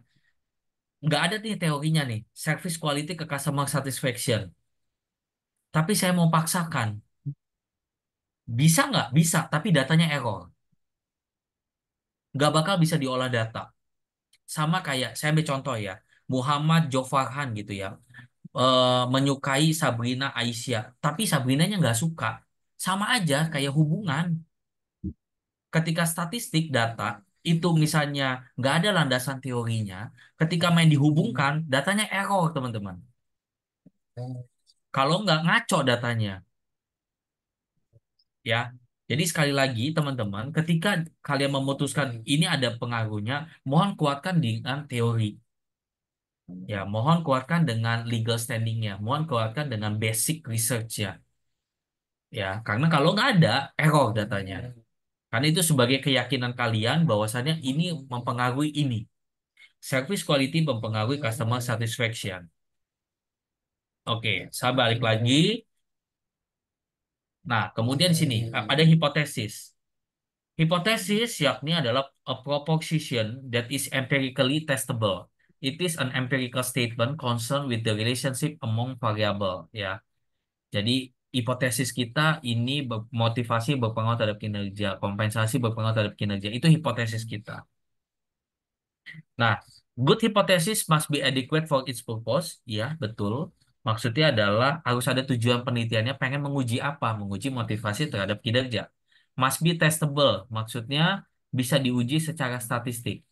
nggak ada nih teorinya nih, service quality ke customer satisfaction. Tapi saya mau paksakan, bisa nggak? Bisa, tapi datanya error. Nggak bakal bisa diolah data. Sama kayak, saya ambil contoh ya, Muhammad Jofarhan gitu ya, menyukai Sabrina Aisyah, tapi Sabrinanya nggak suka. Sama aja kayak hubungan. Ketika statistik data itu misalnya nggak ada landasan teorinya, ketika main dihubungkan, datanya error, teman-teman. Kalau nggak ngaco datanya, ya. Jadi sekali lagi, teman-teman, ketika kalian memutuskan ini ada pengaruhnya, mohon kuatkan dengan teori. Ya, mohon kuatkan dengan legal standingnya, mohon kuatkan dengan basic research-nya. Ya, karena kalau nggak ada, error datanya. Karena itu sebagai keyakinan kalian bahwasannya ini mempengaruhi ini. Service quality mempengaruhi customer satisfaction. Oke, saya balik lagi. Nah, kemudian di sini ada hipotesis. Hipotesis yakni adalah a proposition that is empirically testable. It is an empirical statement concerned with the relationship among variable. Ya, jadi hipotesis kita ini motivasi berpengaruh terhadap kinerja, kompensasi berpengaruh terhadap kinerja. Itu hipotesis kita. Nah, good hypothesis must be adequate for its purpose. Ya, betul. Maksudnya adalah harus ada tujuan penelitiannya pengen menguji apa? Menguji motivasi terhadap kinerja. Must be testable. Maksudnya bisa diuji secara statistik.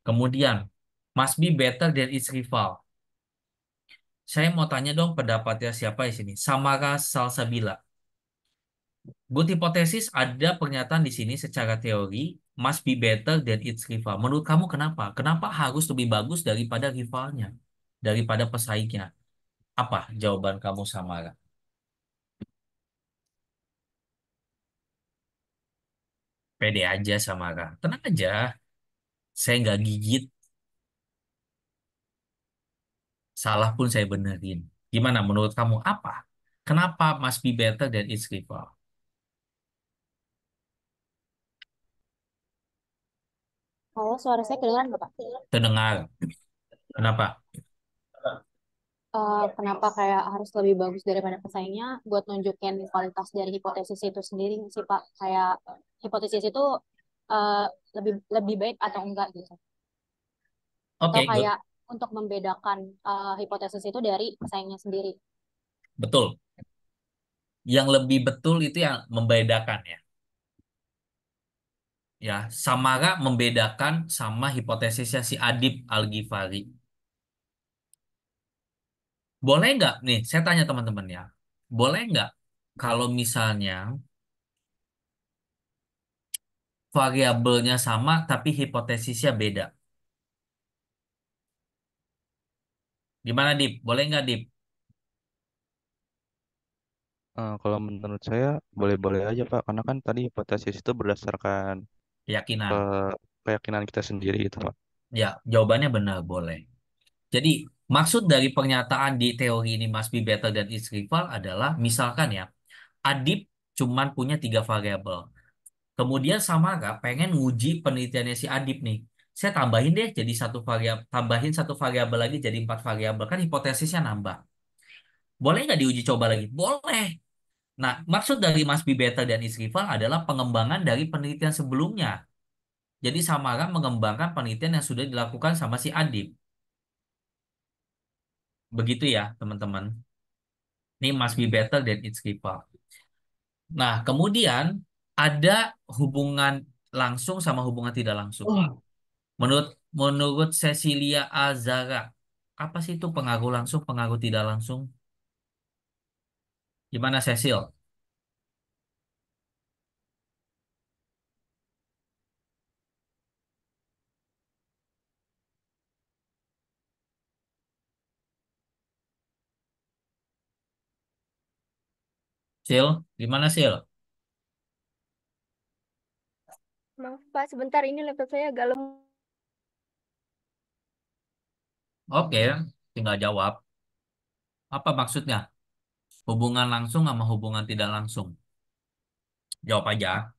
Kemudian, must be better than its rival. Saya mau tanya dong pendapatnya siapa di sini? Samara Salsabila. Good hypothesis ada pernyataan di sini secara teori must be better than its rival. Menurut kamu kenapa? Kenapa harus lebih bagus daripada rivalnya, daripada pesaingnya? Apa jawaban kamu, Samara? Pede aja, Samara. Tenang aja, saya nggak gigit. Salah pun saya benerin. Gimana menurut kamu apa? Kenapa must be better than its rival? Halo, suara saya kedengaran nggak, Pak? Terdengar. Kenapa? Kenapa kayak harus lebih bagus daripada pesaingnya buat nunjukin kualitas dari hipotesis itu sendiri nggak sih, Pak? Kayak hipotesis itu eh, lebih lebih baik atau enggak gitu? Atau Oke, good. kayak untuk membedakan hipotesis itu dari pesaingnya sendiri? Betul. Yang lebih betul itu yang membedakan ya. Ya, Samara membedakan sama hipotesisnya si Adib Al-Ghifari. Boleh nggak nih, saya tanya teman-teman ya, boleh nggak kalau misalnya variabelnya sama tapi hipotesisnya beda. Gimana, Dip? Boleh nggak, Dip? Kalau menurut saya boleh-boleh aja Pak, karena kan tadi hipotesis itu berdasarkan Keyakinan. keyakinan kita sendiri gitu Pak. Ya, jawabannya benar, boleh. Jadi, maksud dari pernyataan di teori ini must be better than its rival adalah, misalkan ya, Adip cuman punya 3 variabel. Kemudian Samara pengen nguji penelitiannya si Adip nih. Saya tambahin deh jadi satu variabel, tambahin satu variabel lagi jadi 4 variabel. Kan hipotesisnya nambah. Boleh nggak diuji coba lagi? Boleh. Nah, maksud dari must be better than its rival adalah pengembangan dari penelitian sebelumnya. Jadi Samara mengembangkan penelitian yang sudah dilakukan sama si Adip. Begitu ya, teman-teman. Ini must be better than its rival. Nah, kemudian ada hubungan langsung sama hubungan tidak langsung. Menurut menurut Cecilia Azara, apa sih itu pengaruh langsung, pengaruh tidak langsung? Gimana, Cecil? Sil, gimana, Sil? Maaf Pak, sebentar ini laptop saya agak lemot. Oke, tinggal jawab. Apa maksudnya? Hubungan langsung sama hubungan tidak langsung. Jawab aja.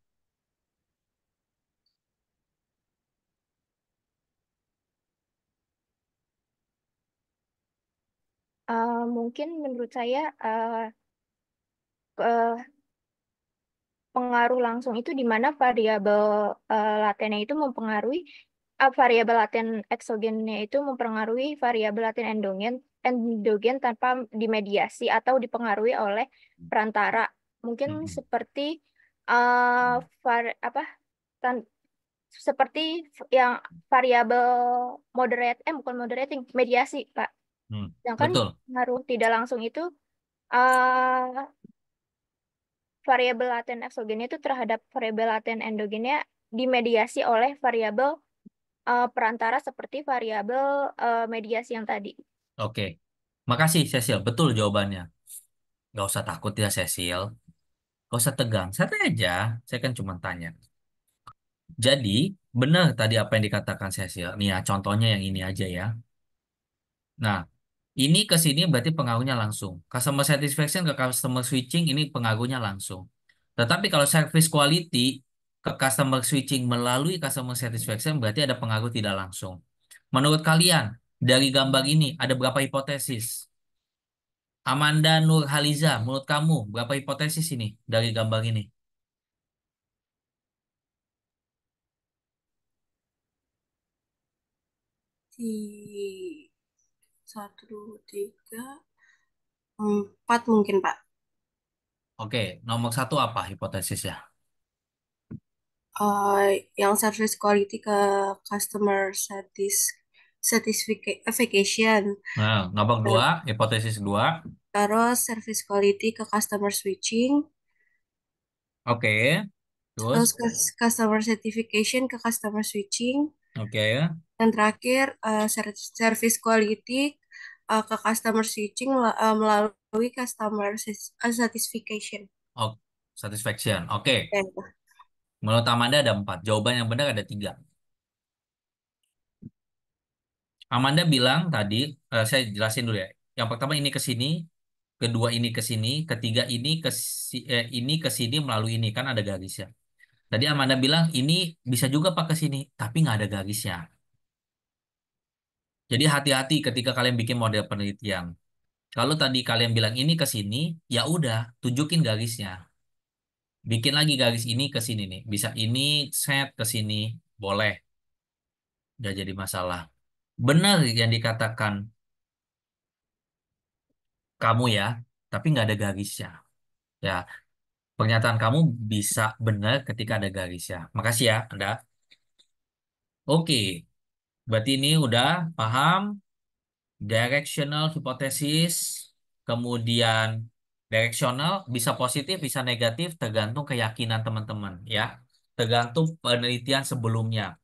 Mungkin menurut saya eh, pengaruh langsung itu di mana variabel latennya itu mempengaruhi variabel laten eksogennya itu mempengaruhi variabel laten endogen tanpa dimediasi atau dipengaruhi oleh perantara. Mungkin Mm-mm. seperti uh, apa tan- seperti yang variabel bukan moderating, mediasi, Pak. Sedangkan Betul. pengaruh tidak langsung itu uh, variabel laten eksogennya itu terhadap variabel laten endogennya dimediasi oleh variabel perantara seperti variabel mediasi yang tadi. Oke. Makasih, Cecil. Betul jawabannya. Gak usah takut ya, Cecil. Gak usah tegang. Santai aja. Saya kan cuma tanya. Jadi, benar tadi apa yang dikatakan Cecil. Nih ya, contohnya yang ini aja ya. Nah, ini ke sini berarti pengaruhnya langsung. Customer satisfaction ke customer switching ini pengaruhnya langsung. Tetapi kalau service quality ke customer switching melalui customer satisfaction berarti ada pengaruh tidak langsung. Menurut kalian, dari gambar ini ada berapa hipotesis? Amanda Nurhaliza, menurut kamu berapa hipotesis ini dari gambar ini? Di satu, dua, tiga, empat mungkin Pak. Oke, nomor satu apa hipotesisnya? Yang service quality ke customer satisfaction. Nah, nomor dua, hipotesis dua. Terus service quality ke customer switching. Oke, Terus terus, customer certification ke customer switching. oke, Dan terakhir service quality ke customer switching melalui customer satisfaction. oh, satisfaction. Oke, Oke. menurut Amanda ada 4. Jawaban yang benar ada 3. Amanda bilang tadi, saya jelasin dulu ya. Yang pertama ini ke sini, kedua ini ke sini, ketiga ini ke sini melalui ini kan ada garisnya. Tadi Amanda bilang ini bisa juga pak ke sini, tapi nggak ada garisnya. Jadi hati-hati ketika kalian bikin model penelitian. Kalau tadi kalian bilang ini ke sini, ya udah tunjukin garisnya. Bikin lagi garis ini ke sini nih. Bisa ini set ke sini, boleh, nggak jadi masalah. Benar yang dikatakan kamu ya, tapi nggak ada garisnya. Ya, pernyataan kamu bisa benar ketika ada garisnya. Makasih ya, Anda. Oke, berarti ini udah paham directional hipotesis, kemudian directional bisa positif, bisa negatif, tergantung keyakinan teman-teman ya. tergantung penelitian sebelumnya.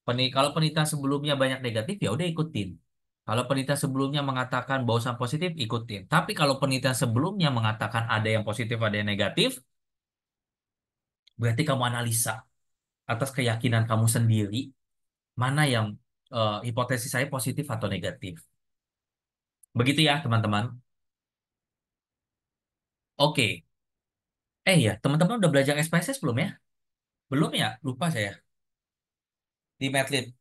Kalau penelitian sebelumnya banyak negatif, ya udah ikutin. Kalau penelitian sebelumnya mengatakan bausan positif, ikutin. Tapi kalau penelitian sebelumnya mengatakan ada yang positif, ada yang negatif, berarti kamu analisa atas keyakinan kamu sendiri, mana yang hipotesis saya positif atau negatif. Begitu ya, teman-teman. Oke. Ya, teman-teman udah belajar SPSS belum ya? Belum ya? Lupa saya. Di Medlit.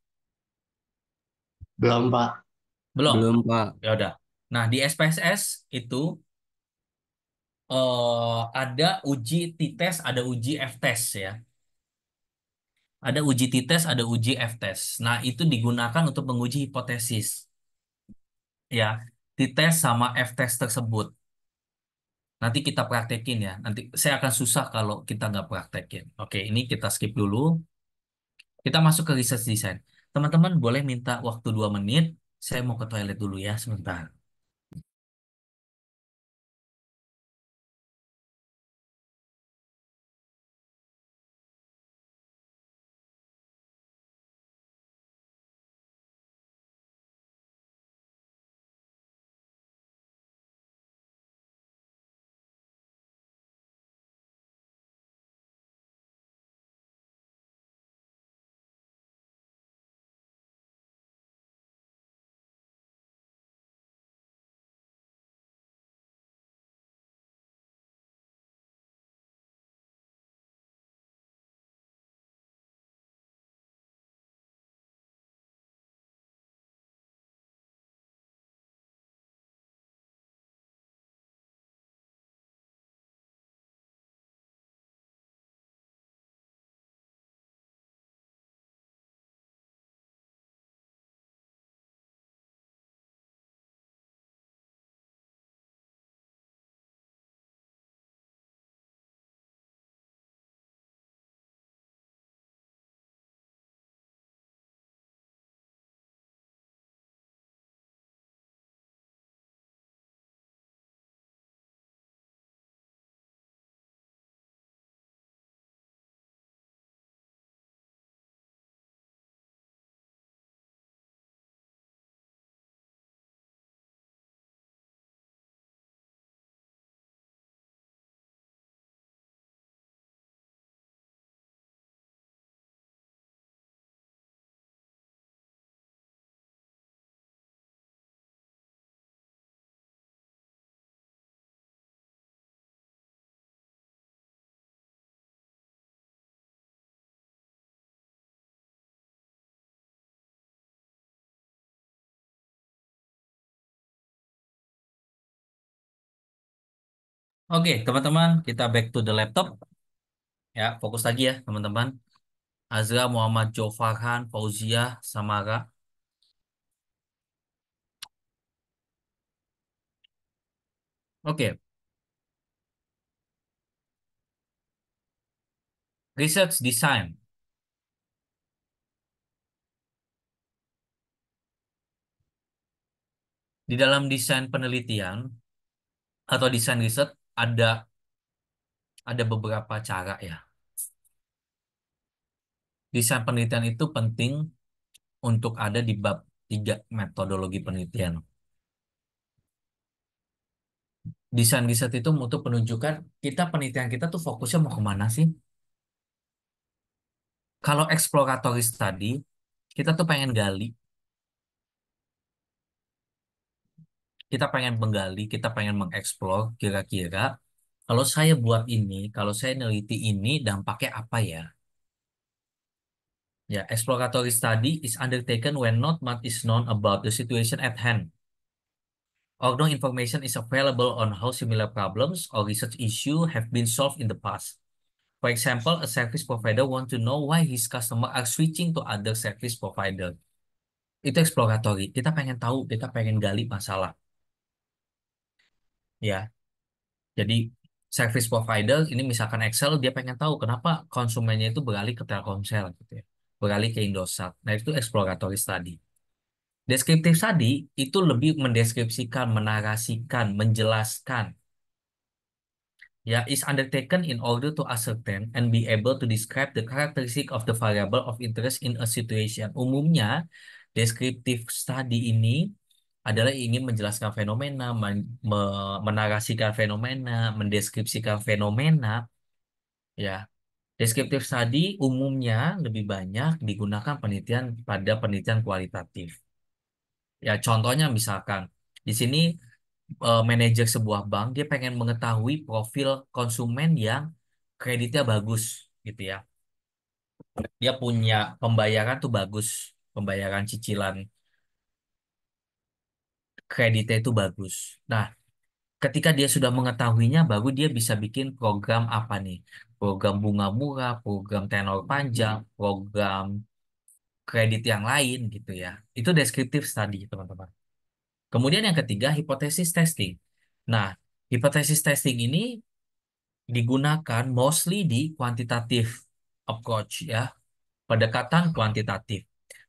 Belum, Pak. Belum. Belum, Pak. Ya udah. Nah, di SPSS itu ada uji T-test, ada uji F-test ya. Ada uji T-test, ada uji F-test. Nah, itu digunakan untuk menguji hipotesis. Ya, T-test sama F-test tersebut. Nanti kita praktekin ya. Nanti saya akan susah kalau kita nggak praktekin. Oke, ini kita skip dulu. Kita masuk ke research design. Teman-teman boleh minta waktu 2 menit. Saya mau ke toilet dulu ya, sebentar. Oke, teman-teman, kita back to the laptop. Ya, fokus lagi ya, teman-teman. Azra, Muhammad Jofarhan, Fauziah, Samara. Oke, research design. Di dalam desain penelitian atau desain riset ada beberapa cara ya. Desain penelitian itu penting untuk ada di bab 3 metodologi penelitian. Desain riset itu untuk menunjukkan penelitian kita tuh fokusnya mau kemana sih? Kalau exploratory study, kita tuh pengen gali, kita pengen menggali, kita pengen mengeksplor kira-kira kalau saya buat ini, kalau saya neliti ini dampaknya apa ya? Ya, exploratory study is undertaken when not much is known about the situation at hand, or no information is available on how similar problems or research issues have been solved in the past. For example, a service provider want to know why his customer are switching to other service provider. Itu exploratory. Kita pengen tahu, kita pengen gali masalah. Ya, jadi service provider ini misalkan Excel, dia pengen tahu kenapa konsumennya itu beralih ke Telkomsel gitu ya. Beralih ke Indosat. Nah, itu exploratory study. Deskriptif study itu lebih mendeskripsikan, menarasikan, menjelaskan ya, is undertaken in order to ascertain and be able to describe the characteristic of the variable of interest in a situation. Umumnya, descriptive study ini adalah ingin menjelaskan fenomena, menarasikan fenomena, mendeskripsikan fenomena, ya. Descriptive study umumnya lebih banyak digunakan pada penelitian kualitatif. Ya, contohnya misalkan di sini manajer sebuah bank dia pengen mengetahui profil konsumen yang kreditnya bagus gitu ya. Dia punya pembayaran tuh bagus, pembayaran cicilan kreditnya itu bagus. Nah, ketika dia sudah mengetahuinya, baru dia bisa bikin program apa nih? Program bunga murah, program tenor panjang, program kredit yang lain gitu ya. Itu descriptive study, teman-teman. Kemudian yang ketiga, hipotesis testing. Nah, hipotesis testing ini digunakan mostly di quantitative approach ya, pendekatan kuantitatif.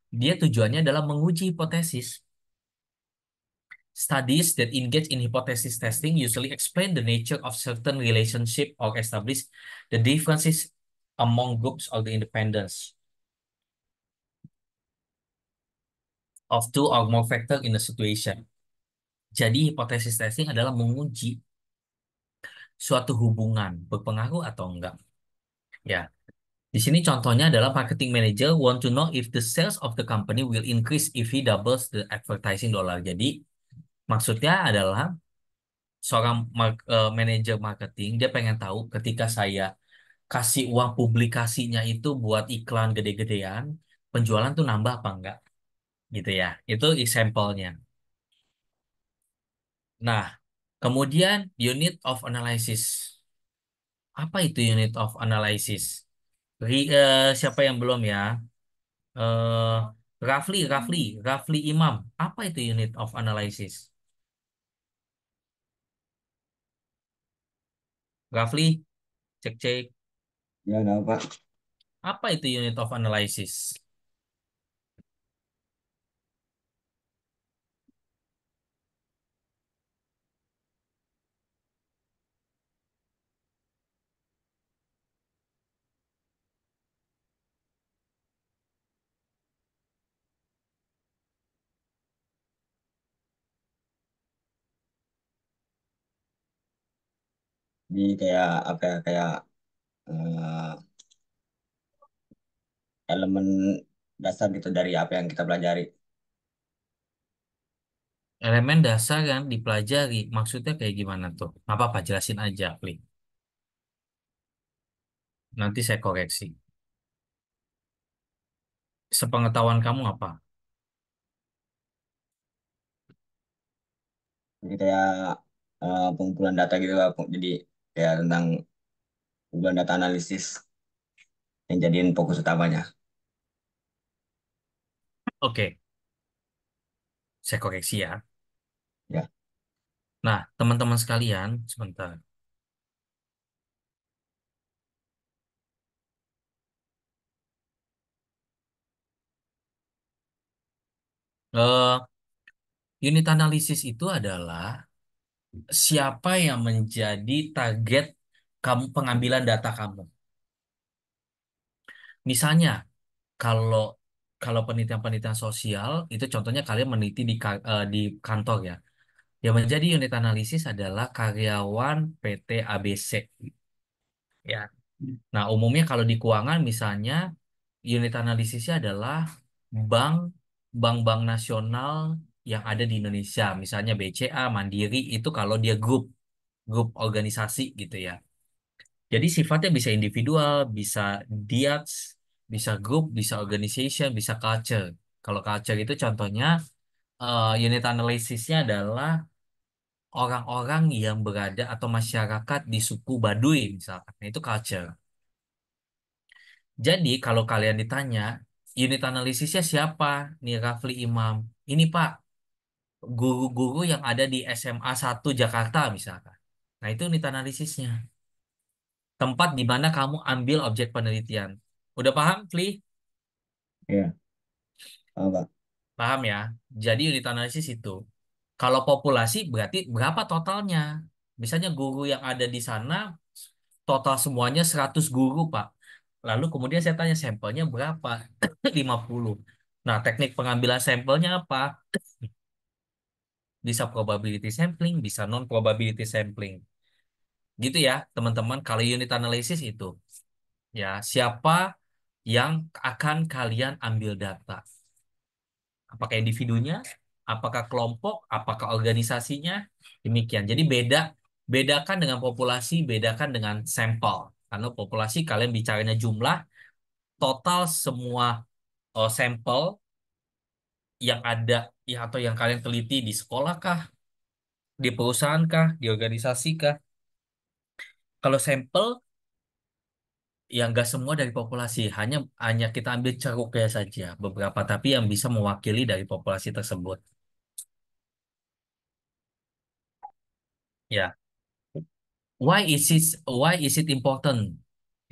Dia tujuannya adalah menguji hipotesis. Studies that engage in hypothesis testing usually explain the nature of certain relationship or establish the differences among groups or the independence of two or more factors in a situation. Jadi hipotesis testing adalah menguji suatu hubungan berpengaruh atau enggak. Ya, di sini contohnya adalah marketing manager want to know if the sales of the company will increase if he doubles the advertising dollar. Jadi maksudnya adalah seorang manajer marketing dia pengen tahu ketika saya kasih uang publikasinya itu buat iklan gede-gedean, penjualan tuh nambah apa enggak gitu ya. Itu example-nya. Nah, kemudian unit of analysis. Apa itu unit of analysis? Siapa yang belum ya? Eh Rafli Imam. Apa itu unit of analysis? Rafli, cek-cek. Ya, ada Pak. Apa itu unit of analysis? Ini kayak apa ya, kayak eh, elemen dasar gitu dari apa yang kita pelajari. Elemen dasar yang dipelajari. Maksudnya kayak gimana tuh? Apa-apa, jelasin aja, Pli. Nanti saya koreksi. Sepengetahuan kamu apa? Jadi kayak pengumpulan data gitu Pak. Jadi kayak tentang pengumpulan data analisis yang jadiin fokus utamanya. Oke, saya koreksi ya. Ya. Nah, teman-teman sekalian, sebentar. Eh, unit analisis itu adalah siapa yang menjadi target kamu pengambilan data kamu. Misalnya, kalau kalau penelitian-penelitian sosial itu contohnya kalian meneliti di kantor ya. Yang menjadi unit analisis adalah karyawan PT ABC ya. Nah, umumnya kalau di keuangan misalnya unit analisisnya adalah bank bank-bank nasional yang ada di Indonesia, misalnya BCA, Mandiri itu kalau dia grup organisasi gitu ya. Jadi sifatnya bisa individual, bisa diats, bisa grup, bisa organization, bisa culture. Kalau culture itu contohnya unit analisisnya adalah orang-orang yang berada atau masyarakat di suku Baduy misalkan. Nah, itu culture. Jadi kalau kalian ditanya unit analisisnya siapa nih Rafli Imam? Ini Pak, guru-guru yang ada di SMA 1 Jakarta misalkan. Nah, itu unit analisisnya. Tempat di mana kamu ambil objek penelitian. Udah paham, Fli? Iya, Pak. Paham ya? Jadi unit analisis itu. Kalau populasi berarti berapa totalnya? Misalnya guru yang ada di sana total semuanya 100 guru, Pak. Lalu kemudian saya tanya sampelnya berapa? 50. Nah, teknik pengambilan sampelnya apa? Bisa probability sampling, bisa non probability sampling. Gitu ya, teman-teman. Kalau unit analisis itu, ya, siapa yang akan kalian ambil data? Apakah individunya, apakah kelompok, apakah organisasinya? Demikian. Jadi bedakan dengan populasi, bedakan dengan sampel. Karena populasi kalian bicaranya jumlah, total semua sampel yang ada ya atau yang kalian teliti di sekolah kah, di perusahaan kah, di organisasi kah. Kalau sampel ya nggak semua dari populasi, hanya hanya kita ambil ceruknya saja beberapa, tapi yang bisa mewakili dari populasi tersebut. Ya, why is it important?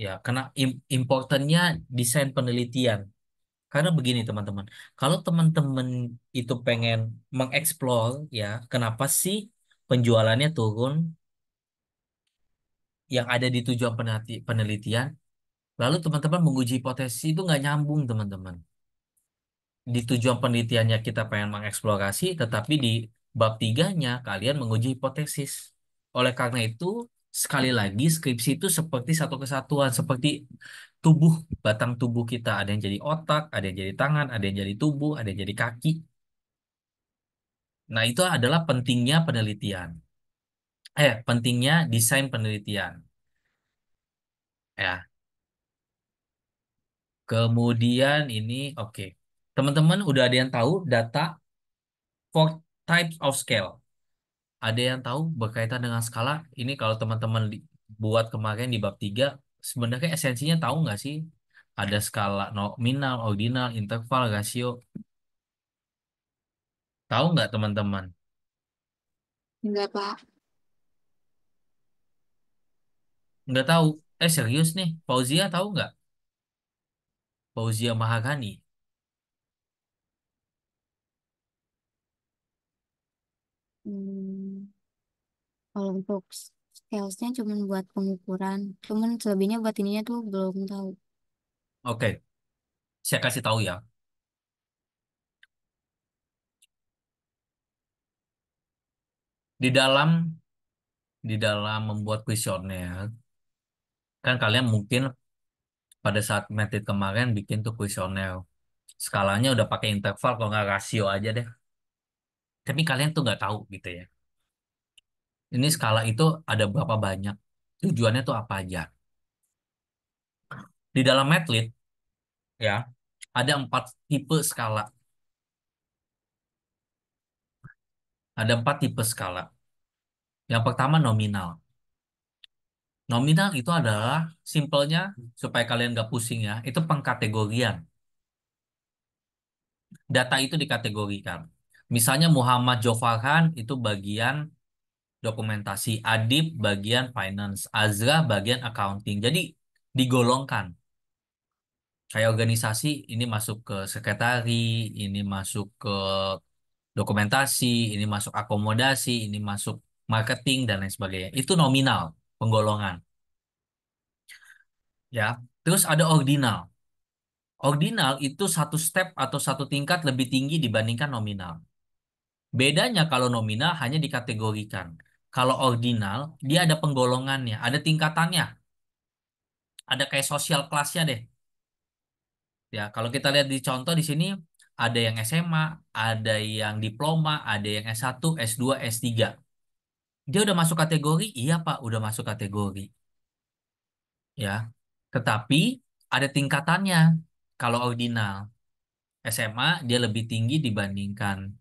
Ya, karena importantnya desain penelitian. Karena begini teman-teman, kalau teman-teman itu pengen mengeksplor ya, kenapa sih penjualannya turun yang ada di tujuan penelitian, lalu teman-teman menguji hipotesis itu nggak nyambung teman-teman. Di tujuan penelitiannya kita pengen mengeksplorasi, tetapi di bab tiganya kalian menguji hipotesis. Oleh karena itu, sekali lagi skripsi itu seperti satu kesatuan, seperti tubuh, batang tubuh kita. Ada yang jadi otak, ada yang jadi tangan, ada yang jadi tubuh, ada yang jadi kaki. Nah, itu adalah pentingnya penelitian. Pentingnya desain penelitian. Ya, kemudian ini, oke. Teman-teman udah ada yang tahu data four types of scale. Ada yang tahu berkaitan dengan skala? Ini kalau teman-teman buat kemarin di bab 3, sebenarnya esensinya tahu nggak sih? Ada skala nominal, ordinal, interval, rasio. Tahu nggak teman-teman? Enggak, Pak. Nggak tahu. Serius nih, Fauzia tahu nggak? Fauzia Mahagani. Hmm, kalau untuk scalesnya cuma buat pengukuran, cuman selebihnya buat ininya tuh belum tahu. Oke, saya kasih tahu ya. Di dalam membuat kuesioner, kan kalian mungkin pada saat metode kemarin bikin tuh kuesioner. Skalanya udah pakai interval, kalau nggak rasio aja deh. Tapi kalian tuh nggak tahu gitu ya. Ini skala itu ada berapa banyak? Tujuannya tuh apa aja? Di dalam Matlit ya, ada 4 tipe skala. Ada 4 tipe skala. Yang pertama nominal. Nominal itu adalah simpelnya supaya kalian nggak pusing ya. Itu pengkategorian. Data itu dikategorikan. Misalnya Muhammad Jofarhan itu bagian dokumentasi, Adib bagian finance, Azra bagian accounting. Jadi digolongkan. Kayak organisasi ini masuk ke sekretari, ini masuk ke dokumentasi, ini masuk akomodasi, ini masuk marketing dan lain sebagainya. Itu nominal penggolongan, ya. Terus ada ordinal. Ordinal itu satu step atau satu tingkat lebih tinggi dibandingkan nominal. Bedanya kalau nominal hanya dikategorikan. Kalau ordinal, dia ada penggolongannya, ada tingkatannya. Ada kayak sosial kelasnya deh. Ya, kalau kita lihat di contoh di sini ada yang SMA, ada yang diploma, ada yang S1, S2, S3. Dia udah masuk kategori? Iya, Pak, udah masuk kategori. Ya. Tetapi ada tingkatannya. Kalau ordinal SMA dia lebih tinggi dibandingkan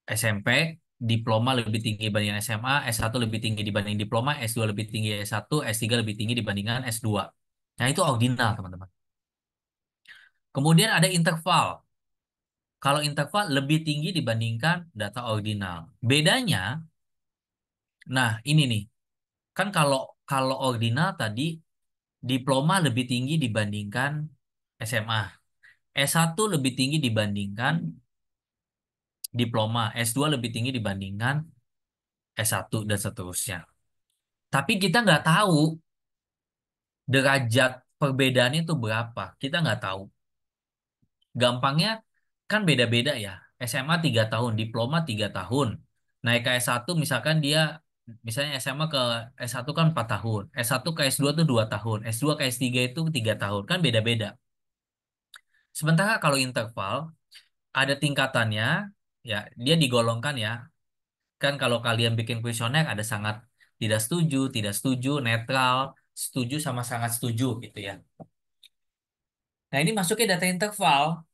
SMP, diploma lebih tinggi dibandingkan SMA, S1 lebih tinggi dibanding diploma, S2 lebih tinggi S1, S3 lebih tinggi dibandingkan S2. Nah, itu ordinal, teman-teman. Kemudian ada interval. Kalau interval lebih tinggi dibandingkan data ordinal. Bedanya, nah ini nih, kan kalau kalau ordinal tadi diploma lebih tinggi dibandingkan SMA. S1 lebih tinggi dibandingkan diploma. S2 lebih tinggi dibandingkan S1 dan seterusnya. Tapi kita nggak tahu derajat perbedaannya itu berapa? Kita nggak tahu. Gampangnya kan beda-beda ya. SMA 3 tahun, diploma 3 tahun. Naik ke S1 misalkan dia, misalnya SMA ke S1 kan 4 tahun. S1 ke S2 tuh 2 tahun. S2 ke S3 itu 3 tahun. Kan beda-beda. Sementara kalau interval, ada tingkatannya, ya dia digolongkan ya. Kan kalau kalian bikin kuesioner ada sangat tidak setuju, netral, setuju sama sangat setuju gitu ya. Nah ini masuknya data interval.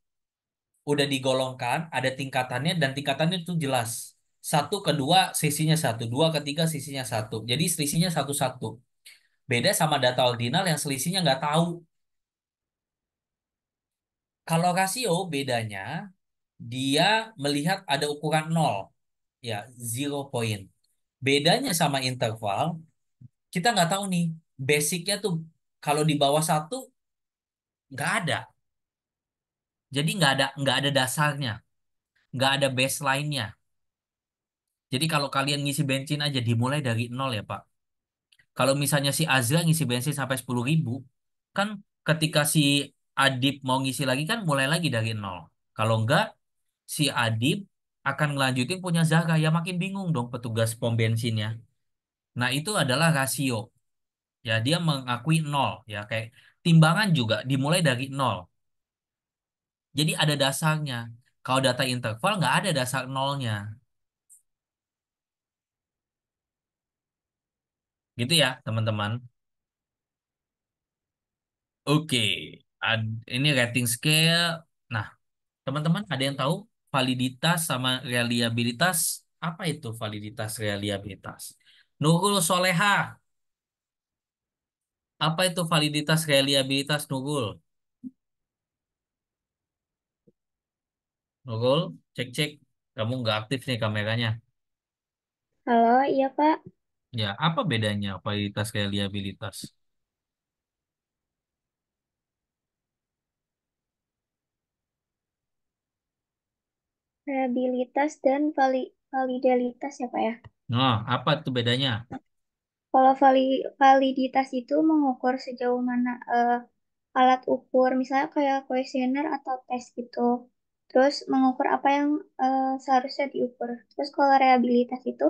Udah digolongkan, ada tingkatannya dan tingkatannya itu jelas. Satu kedua sisinya satu, dua ketiga sisinya satu. Jadi selisihnya satu-satu. Beda sama data ordinal yang selisihnya nggak tahu. Kalau rasio bedanya dia melihat ada ukuran nol, ya 0 point. Bedanya sama interval, kita nggak tahu nih. Basicnya tuh kalau di bawah satu nggak ada. Jadi nggak ada dasarnya, nggak ada baseline-nya. Jadi kalau kalian ngisi bensin aja dimulai dari nol ya Pak. Kalau misalnya si Azra ngisi bensin sampai 10.000, kan ketika si Adib mau ngisi lagi kan mulai lagi dari nol. Kalau enggak, si Adib akan ngelanjutin punya Zara. Ya makin bingung dong petugas pom bensinnya. Nah itu adalah rasio. Ya dia mengakui nol. Ya kayak timbangan juga dimulai dari nol. Jadi ada dasarnya. Kalau data interval nggak ada dasar nolnya. Gitu ya teman-teman. Oke, ini rating scale. Nah, teman-teman ada yang tahu validitas sama reliabilitas? Apa itu validitas reliabilitas? Nurul Soleha, apa itu validitas reliabilitas Nurul? Nurul, cek-cek. Kamu nggak aktif nih kameranya. Halo, iya Pak. Ya, apa bedanya validitas reliabilitas? Reliabilitas dan validalitas ya Pak ya. Nah, apa itu bedanya? Kalau validitas itu mengukur sejauh mana alat ukur, misalnya kayak kuesioner atau tes gitu. Terus mengukur apa yang seharusnya diukur. Terus kalau reliabilitas itu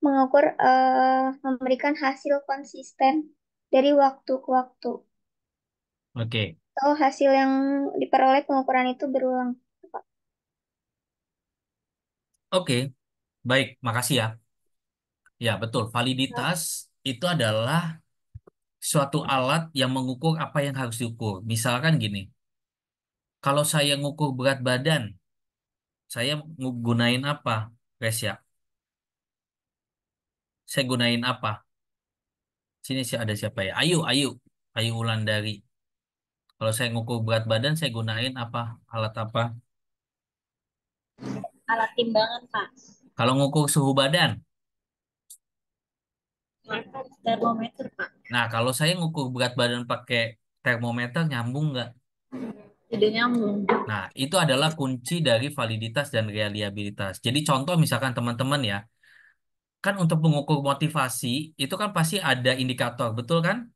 mengukur memberikan hasil konsisten dari waktu ke waktu. Oke, Atau hasil yang diperoleh pengukuran itu berulang. oke, baik, makasih ya. Ya, betul. Validitas itu adalah suatu alat yang mengukur apa yang harus diukur. Misalkan gini, kalau saya ngukur berat badan, saya gunain apa, Resya? Saya gunain apa? Sini sih ada siapa ya? Ayu, Ayu, Ayu Wulandari. Kalau saya ngukur berat badan, saya gunain apa? Alat apa? Alat timbangan, Pak. Kalau ngukur suhu badan, Termometer, Pak. nah kalau saya ngukur berat badan pakai termometer, nyambung nggak? Tidak nyambung. Nah, itu adalah kunci dari validitas dan reliabilitas. Jadi contoh misalkan teman-teman ya, kan untuk mengukur motivasi itu kan pasti ada indikator, betul kan?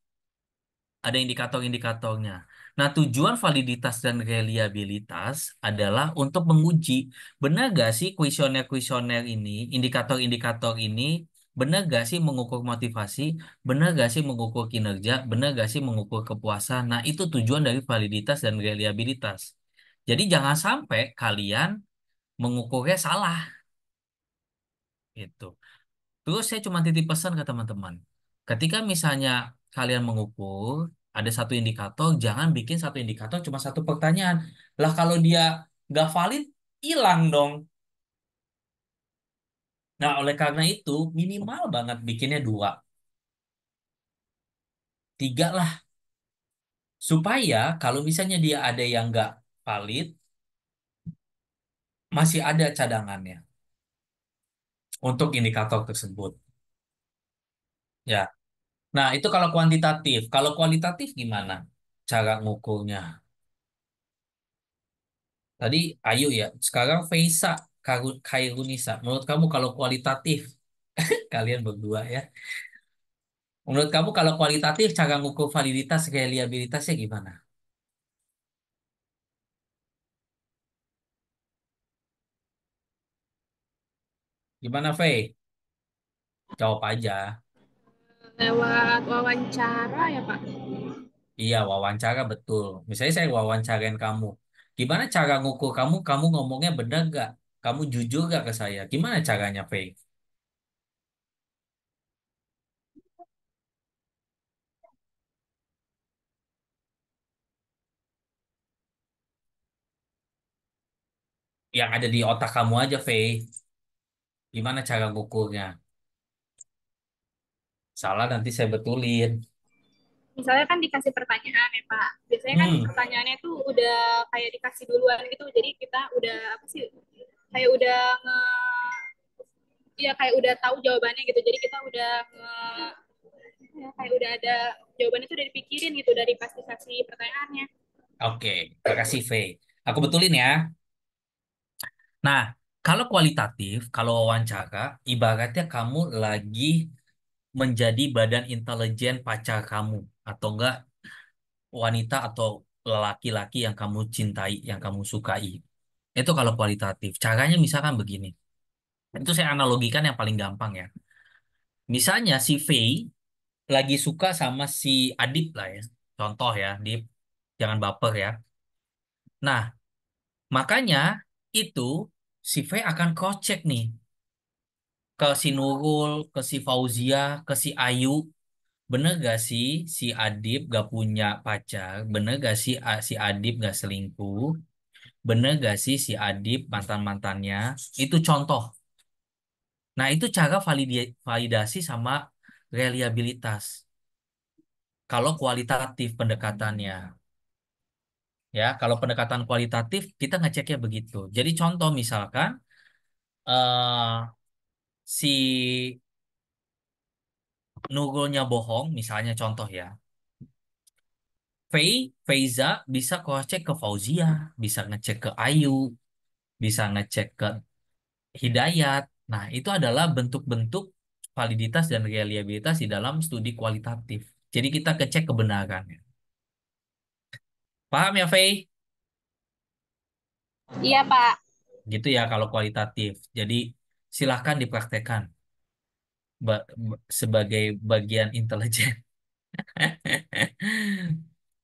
Ada indikator-indikatornya. Nah, tujuan validitas dan reliabilitas adalah untuk menguji benar gak sih kuesioner-kuesioner ini, indikator-indikator ini, benar gak sih mengukur motivasi, benar gak sih mengukur kinerja, benar gak sih mengukur kepuasan. Nah, itu tujuan dari validitas dan reliabilitas. Jadi jangan sampai kalian mengukurnya salah gitu. Terus saya cuma titip pesan ke teman-teman. Ketika misalnya kalian mengukur, ada satu indikator, jangan bikin satu indikator cuma satu pertanyaan. Lah kalau dia nggak valid, hilang dong. Nah, oleh karena itu, minimal banget bikinnya dua, tiga lah. Supaya kalau misalnya dia ada yang nggak valid, masih ada cadangannya untuk indikator tersebut. Ya. Nah, itu kalau kuantitatif. Kalau kualitatif gimana cara ngukurnya? Tadi Ayu ya, sekarang Faisa, Khairunisa. Menurut kamu kalau kualitatif, kalian berdua ya, Menurut kamu kalau kualitatif cara ngukur validitas reliabilitasnya gimana? Gimana, Faye? Jawab aja. Lewat wawancara ya, Pak. Iya, wawancara betul. Misalnya saya wawancarain kamu. Gimana cara ngukur kamu ngomongnya benar gak? Kamu jujur gak ke saya? Gimana caranya, Faye? Yang ada di otak kamu aja, Faye. Gimana cara ngukurnya? Salah nanti saya betulin. Misalnya kan dikasih pertanyaan ya, Pak. Biasanya kan Hmm, pertanyaannya tuh udah kayak dikasih duluan gitu. Jadi kita udah apa sih? Kayak udah ya kayak udah tahu jawabannya gitu. Jadi kita udah ya, kayak udah ada jawabannya tuh udah dipikirin gitu dari pas dikasih pertanyaannya. oke. Makasih, Faye. Aku betulin ya. Nah, kalau kualitatif, kalau wawancara, ibaratnya kamu lagi menjadi badan intelijen pacar kamu. Atau enggak wanita atau laki-laki yang kamu cintai, yang kamu sukai. Itu kalau kualitatif. Caranya misalkan begini. Itu saya analogikan yang paling gampang ya. Misalnya si Faye lagi suka sama si Adip lah ya. Contoh ya, Adip. Jangan baper ya. Nah, makanya itu si Faye akan cross check nih ke si Nurul, ke si Fauzia, ke si Ayu. Bener gak sih si Adip gak punya pacar? Bener gak sih si Adip gak selingkuh? Bener gak sih si Adip mantan-mantannya? Itu contoh. Nah, itu cara validasi sama reliabilitas. Kalau kualitatif pendekatannya. Ya, kalau pendekatan kualitatif kita ngeceknya begitu. Jadi contoh misalkan eh si Nurulnya bohong, misalnya contoh ya. Feiza bisa cross check ke Fauzia, bisa ngecek ke Ayu, bisa ngecek ke Hidayat. Nah, itu adalah bentuk-bentuk validitas dan reliabilitas di dalam studi kualitatif. Jadi kita cek kebenarannya. Paham ya, Fei? Iya, Pak. Gitu ya kalau kualitatif. Jadi silahkan dipraktekkan sebagai bagian intelijen.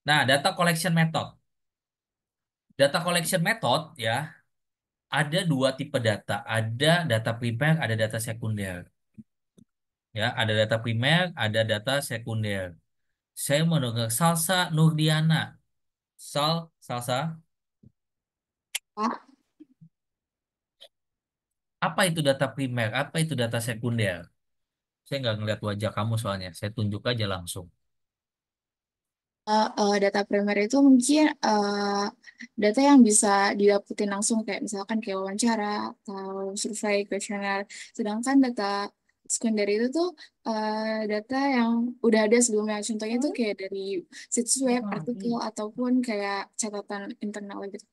Nah, data collection method. Data collection method ya, ada dua tipe data. Ada data primer, ada data sekunder. Ya, ada data primer, ada data sekunder. Saya mendengar Salsa Nurdiana. Salsa, Ah, apa itu data primer? Apa itu data sekunder? Saya nggak ngeliat wajah kamu soalnya. Saya tunjuk aja langsung. data primer itu mungkin data yang bisa didapetin langsung kayak misalkan kayak wawancara atau survei kuesioner. Sedangkan data sekunder itu tuh data yang udah ada sebelumnya. Contohnya tuh kayak dari situs web, artikel ataupun kayak catatan internal gitu.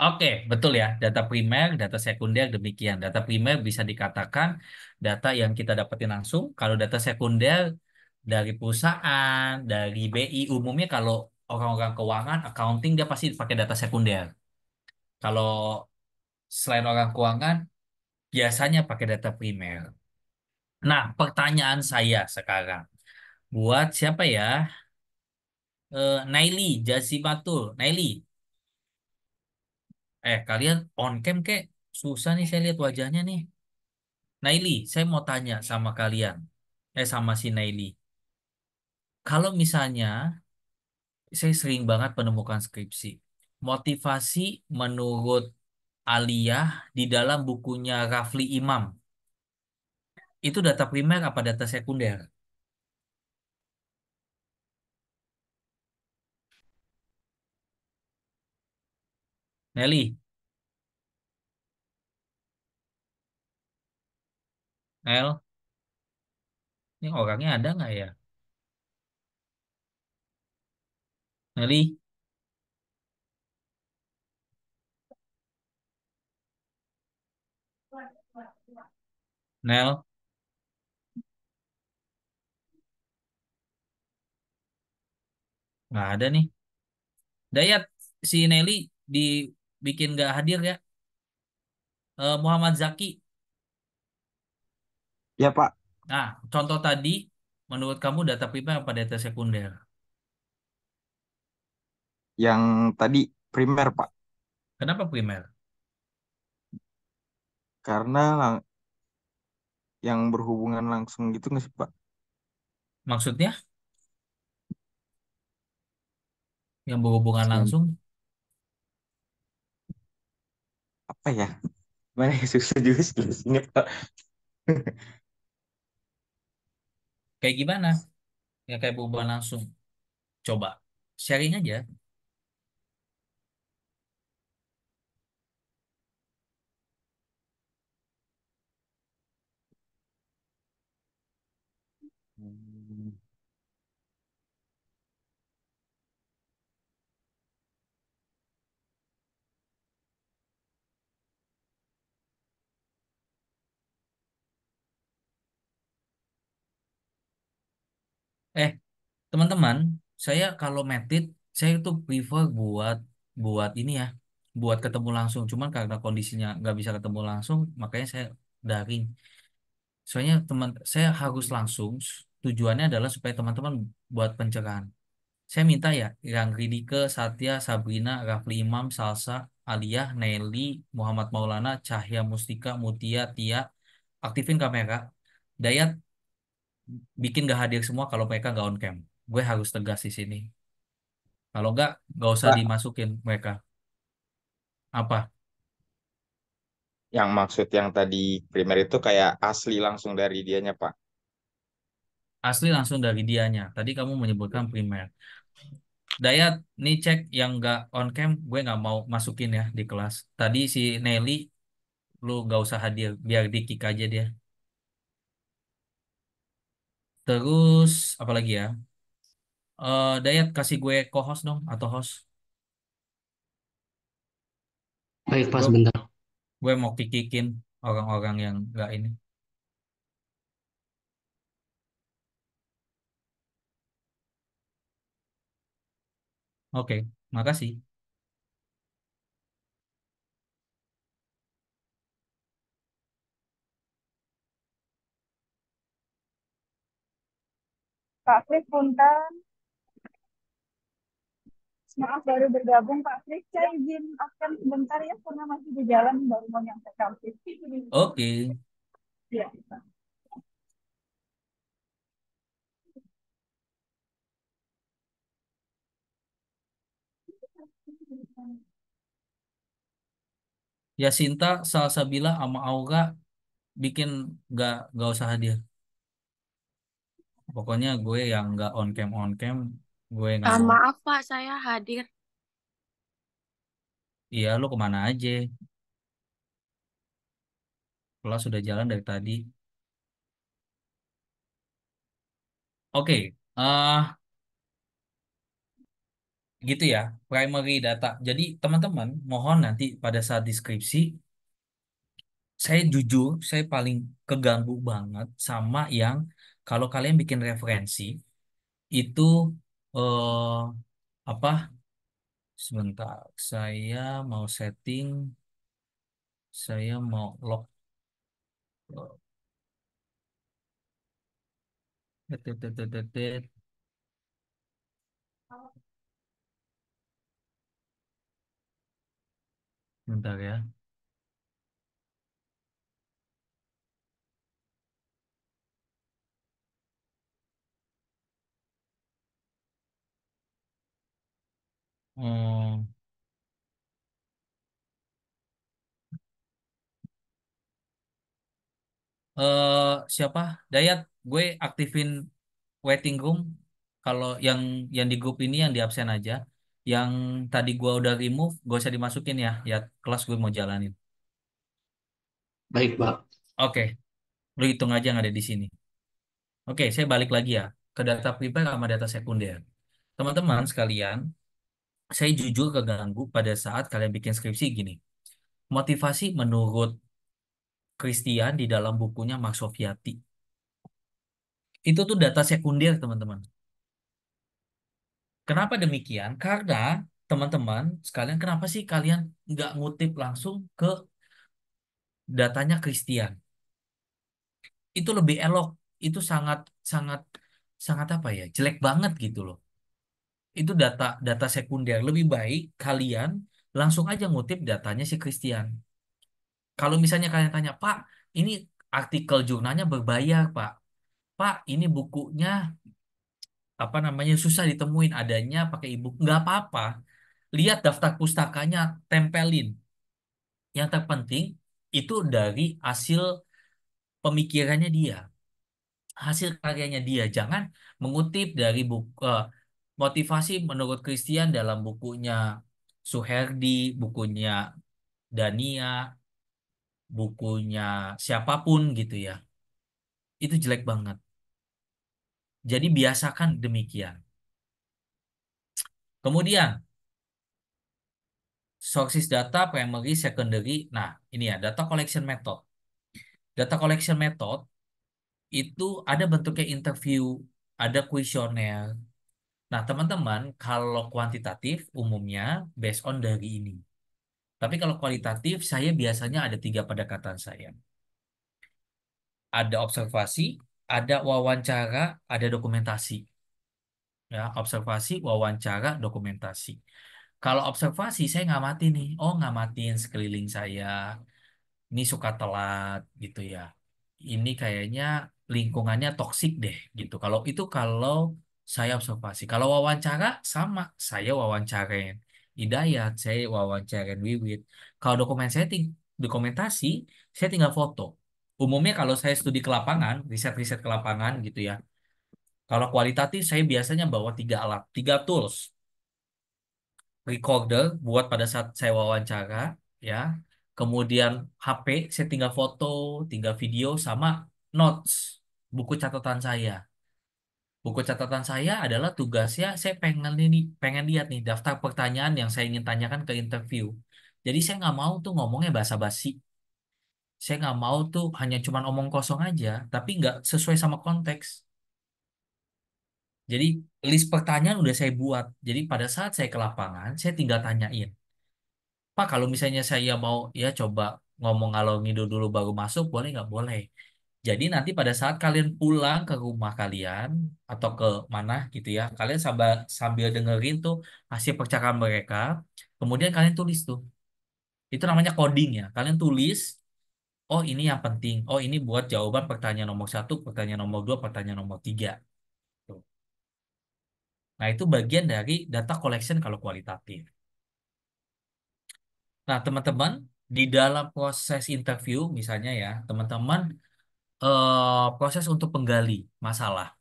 Oke, betul ya. Data primer, data sekunder demikian. Data primer bisa dikatakan data yang kita dapetin langsung. Kalau data sekunder dari perusahaan, dari BI umumnya kalau orang-orang keuangan, accounting dia pasti pakai data sekunder. Kalau selain orang keuangan, biasanya pakai data primer. Nah, pertanyaan saya sekarang buat siapa ya? Naili, Jazimatul. Naili, kalian on cam kek? Susah nih saya lihat wajahnya nih. Naili, saya mau tanya sama kalian. Sama si Naili. Kalau misalnya, saya sering banget penemukan skripsi. Motivasi menurut Aliyah di dalam bukunya Rafli Imam. Itu data primer apa data sekunder? Nelly, Nel, ini orangnya ada nggak ya? Nelly, Nel, Nggak ada nih. Dayat, si Nelly dibikin nggak hadir ya. Muhammad Zaki. Ya Pak, Nah, contoh tadi, menurut kamu data primer apa data sekunder? yang tadi primer Pak, Kenapa primer? karena yang berhubungan langsung gitu nggak sih Pak? Maksudnya yang berhubungan Sem- langsung Apa ya? Mana ya, susah juga sih ini Pak. kayak gimana? Ya kayak berhubungan langsung. Coba sharing aja. Hmm, Eh, teman-teman, saya kalau metit, saya itu prefer buat buat ini ya, buat ketemu langsung. Cuman karena kondisinya nggak bisa ketemu langsung, makanya saya daring. Soalnya teman saya harus langsung. Tujuannya adalah supaya teman-teman buat pencerahan. Saya minta ya, yang Ridike, Satya, Sabrina, Rafli Imam, Salsa, Aliyah, Nelly, Muhammad Maulana, Cahya Mustika, Mutia, Tia, aktifin kamera. Dayat bikin gak hadir semua kalau mereka nggak on cam. Gue harus tegas di sini. Kalau nggak usah Pak, dimasukin mereka. Apa? yang maksud yang tadi primer itu kayak asli langsung dari dianya Pak. Asli langsung dari dianya. Tadi kamu menyebutkan primer. Dayat, nih cek yang nggak on cam, gue nggak mau masukin ya di kelas. Tadi si Nelly, lu nggak usah hadir, biar di kick aja dia. Terus, apa lagi ya? Dayat kasih gue co-host dong, atau host. Baik, Pak, Gue, sebentar. gue mau kikikin orang-orang yang nggak ini. Oke, makasih. Pak Kris, punten. Maaf baru bergabung Pak Kris. Saya izin absen sebentar ya karena masih di jalan baru mau nyampe kampus. Oke. Iya. Yasinta, Salsabila, sama Aura bikin nggak usah hadir. Pokoknya gue yang nggak on cam, gue nggak mau. Maaf Pak, saya hadir. Iya, lu kemana aja? Kelas sudah jalan dari tadi. Oke, gitu ya, primary data. Jadi teman-teman, mohon nanti pada saat deskripsi, saya jujur, saya paling keganggu banget sama yang kalau kalian bikin referensi itu eh apa? Sebentar, saya mau setting, saya mau lock. Tet, tet, tet, tet, tet. Bentar ya. Hmm, siapa? Dayat, gue aktifin waiting room. Kalau yang di grup ini yang di absen aja. Yang tadi gue udah remove, gak usah dimasukin ya. Ya kelas gue mau jalanin. Baik, Pak. Oke, lu hitung aja yang ada di sini. Oke, saya balik lagi ya ke data primer sama data sekunder. Teman-teman sekalian, saya jujur keganggu pada saat kalian bikin skripsi gini. Motivasi menurut Christian di dalam bukunya Mark Sofiati. Itu tuh data sekunder, teman-teman. Kenapa demikian? Karena teman-teman sekalian, kenapa sih kalian nggak ngutip langsung ke datanya Christian? Itu lebih elok. Itu sangat sangat sangat apa ya? Jelek banget gitu loh. Itu data data sekunder. Lebih baik kalian langsung aja ngutip datanya si Christian. Kalau misalnya kalian tanya, Pak, ini artikel jurnalnya berbayar, Pak. Pak, ini bukunya apa namanya susah ditemuin, adanya pakai e-book. Nggak apa-apa. Lihat daftar pustakanya, tempelin. Yang terpenting itu dari hasil pemikirannya dia, hasil karyanya dia. Jangan mengutip dari buku motivasi menurut Christian dalam bukunya Suherdi, bukunya Dania, bukunya siapapun gitu ya. Itu jelek banget. Jadi biasakan demikian. Kemudian sources data, primary, secondary. Nah, ini ya data collection method. Data collection method itu ada bentuknya interview, ada kuesioner. Nah, teman-teman, kalau kuantitatif umumnya based on dari ini. Tapi kalau kualitatif, saya biasanya ada 3 pendekatan saya. Ada observasi, ada wawancara, ada dokumentasi. Ya, observasi, wawancara, dokumentasi. Kalau observasi, saya ngamati nih. Oh, ngamatin sekeliling saya. Ini suka telat gitu ya. Ini kayaknya lingkungannya toksik deh gitu. Kalau itu kalau saya observasi. Kalau wawancara sama, saya wawancarain Hidayat, saya wawancarain Wiwit. Kalau dokumentasi, saya tinggal foto. Umumnya kalau saya studi ke lapangan, riset-riset ke lapangan gitu ya. Kalau kualitatif saya biasanya bawa 3 alat, 3 tools. Recorder buat pada saat saya wawancara, ya. Kemudian HP, saya tinggal foto, tinggal video, sama notes, buku catatan saya. Buku catatan saya adalah tugasnya, saya pengen lihat nih daftar pertanyaan yang saya ingin tanyakan ke interview. Jadi saya nggak mau tuh ngomongnya basa-basi. Saya nggak mau tuh hanya cuman omong kosong aja, tapi nggak sesuai sama konteks. Jadi list pertanyaan udah saya buat. Jadi pada saat saya ke lapangan, saya tinggal tanyain. Pak, kalau misalnya saya mau ya coba ngomong ngalor ngidul dulu baru masuk, boleh nggak? Boleh. Jadi nanti pada saat kalian pulang ke rumah kalian atau ke mana gitu ya, kalian sambil dengerin tuh hasil percakapan mereka, kemudian kalian tulis tuh. Itu namanya coding ya. Kalian tulis, oh ini yang penting, oh ini buat jawaban pertanyaan nomor 1, pertanyaan nomor 2, pertanyaan nomor 3. Tuh. Nah itu bagian dari data collection kalau kualitatif. Nah teman-teman, di dalam proses interview misalnya ya, teman-teman proses untuk penggali masalah.